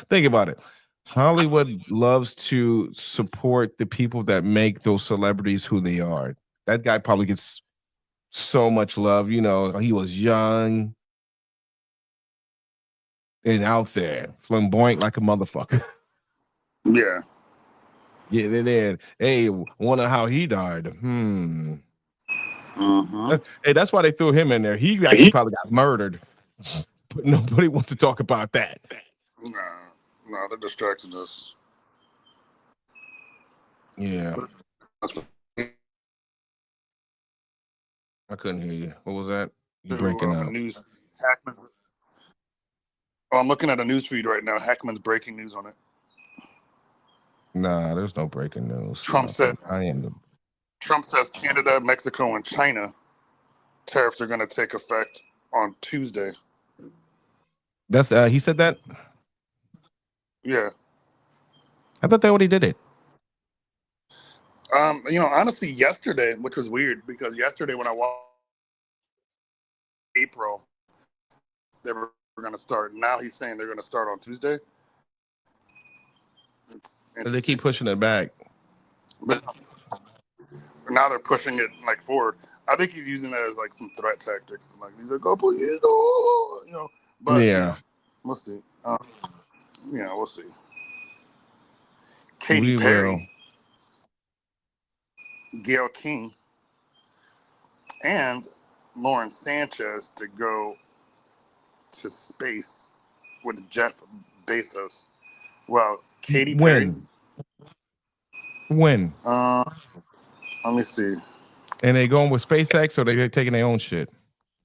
think about it. Hollywood loves to support the people that make those celebrities who they are. That guy probably gets so much love. He was young and out there, flamboyant like a motherfucker. Yeah. Getting it in. Hey, wonder how he died. Hey, that's why they threw him in there. He actually probably got murdered, but nobody wants to talk about that. No, they're distracting us. Yeah. I couldn't hear you. What was that? You breaking up. Hackman. Oh, I'm looking at a news feed right now. Hackman's breaking news on it. Nah, there's no breaking news. Trump says Canada, Mexico, and China tariffs are going to take effect on Tuesday. That's he said that? Yeah. I thought they already did it. Honestly, yesterday, which was weird because yesterday when I watched April, they were going to start. Now he's saying they're going to start on Tuesday. They keep pushing it back. But now they're pushing it like forward. I think he's using that as like some threat tactics. Like he's like, "Oh, please, go," But yeah, we'll see. We'll see. Katy Perry, Gayle King, and Lauren Sanchez to go to space with Jeff Bezos. Well, Katy Perry. When? Let me see. And they going with SpaceX or they taking their own shit?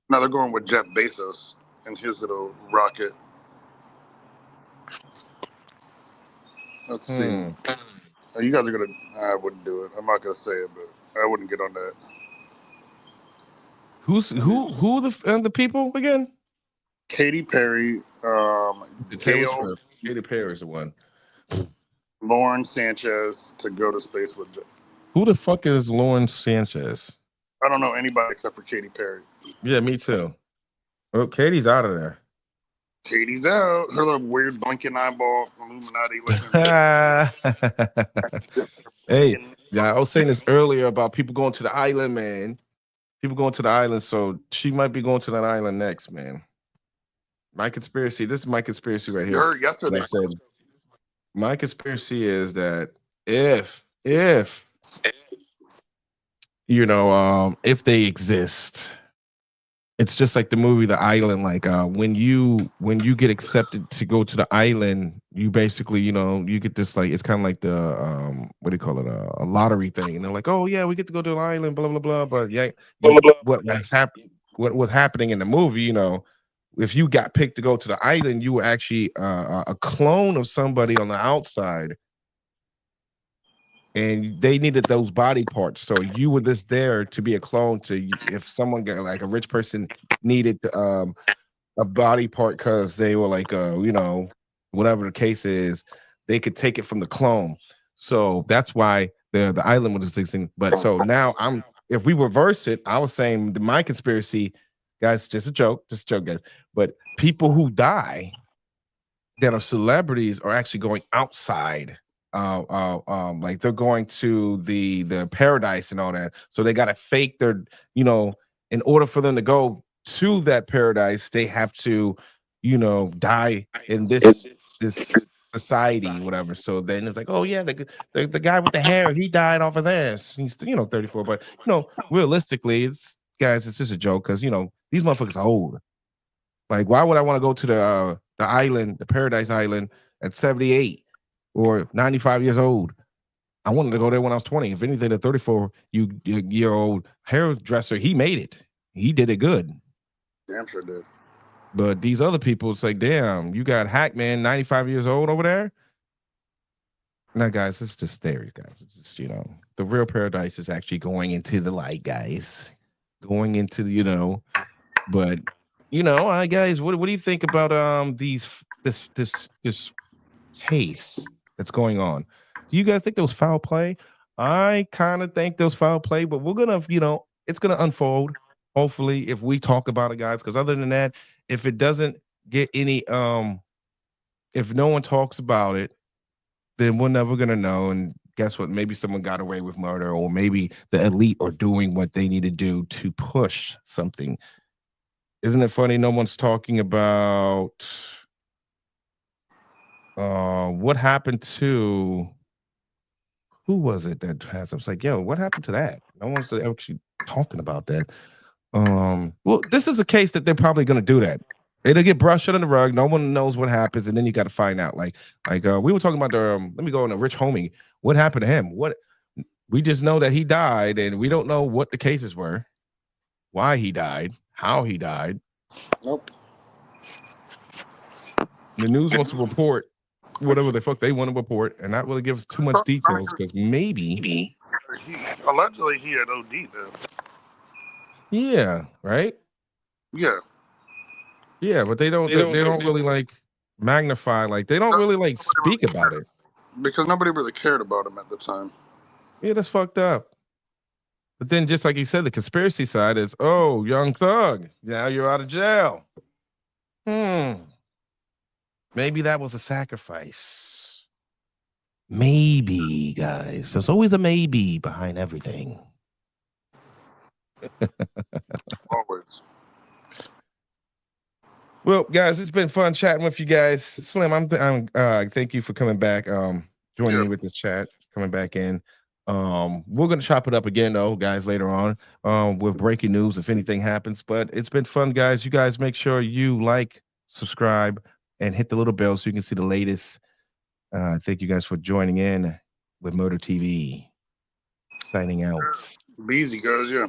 No, they're going with Jeff Bezos and his little rocket. Let's see. You guys are gonna. I wouldn't do it. I'm not gonna say it, but I wouldn't get on that. Who the people again? Katy Perry, Gayle. Katy Perry is the one. Lauren Sanchez to go to space with Jeff. Who the fuck is Lauren Sanchez? I don't know anybody except for Katy Perry. Yeah, me too. Oh, Katie's out of there. Katie's out. Her little weird blinking eyeball, Illuminati looking. Hey, yeah, I was saying this earlier about people going to the island, man. People going to the island, so she might be going to that island next, man. My conspiracy. This is my conspiracy right You here. heard And I yesterday. said my conspiracy is that if if they exist, it's just like the movie The Island. Like when you get accepted to go to the island, you basically you get this, like, it's kind of like the what do you call it, a lottery thing, and they're like, oh yeah, we get to go to the island, blah blah blah. But yeah, what was happening in the movie, if you got picked to go to the island, you were actually a clone of somebody on the outside, and they needed those body parts. So you were just there to be a clone to, if someone got, like, a rich person needed a body part because they were like, whatever the case is, they could take it from the clone. So that's why the island was existing. But so now if we reverse it, I was saying my conspiracy, guys, just a joke, guys. But people who die that are celebrities are actually going outside. Like they're going to the paradise and all that. So they got to fake their, in order for them to go to that paradise, they have to, die in this society, whatever. So then it's like, oh yeah, the guy with the hair, he died off of this. He's 34, but realistically, it's just a joke because these motherfuckers are old. Like, why would I want to go to the island, the Paradise Island, at 78 or 95 years old? I wanted to go there when I was 20. If anything, the 34-year old hairdresser, he made it. He did it good. Damn sure did. But these other people, it's like, damn, you got Hackman, 95 years old over there. Now, guys, it's just theory, guys. It's just, the real paradise is actually going into the light, guys. Going into but guys, what do you think about this case that's going on? Do you guys think there was foul play? I kind of think there was foul play, but we're gonna, it's gonna unfold. Hopefully, if we talk about it, guys, because other than that, if it doesn't get any, if no one talks about it, then we're never gonna know. And guess what? Maybe someone got away with murder, or maybe the elite are doing what they need to do to push something. Isn't it funny? No one's talking about what happened to, who was it that has? I was like, yo, what happened to that? No one's actually talking about that. Well, this is a case that they're probably going to do that. It'll get brushed under the rug. No one knows what happens, and then you got to find out. Like we were talking about the. Let me go on the Rich Homie. What happened to him? What, we just know that he died, and we don't know what the cases were, why he died, how he died. Nope. The news wants to report whatever the fuck they want to report, and not really give us too much details because maybe, He allegedly he had OD though. yeah, right, Yeah. yeah, but they don't really like magnify, like they don't really like Nobody speak about it. because nobody really cared about him at the time. Yeah, that's fucked up. But then, just like he said, the conspiracy side is, oh, Young Thug, now you're out of jail. Maybe that was a sacrifice. Maybe, guys. There's always a maybe behind everything. Always. Well, guys, it's been fun chatting with you guys. Slim, thank you for coming back, joining me with this chat, coming back in. We're gonna chop it up again though, guys, later on, with breaking news if anything happens. But it's been fun, guys. You guys make sure you like, subscribe, and hit the little bell so you can see the latest. Thank you guys for joining in with Murder TV. Signing out. Be easy, guys. Yeah.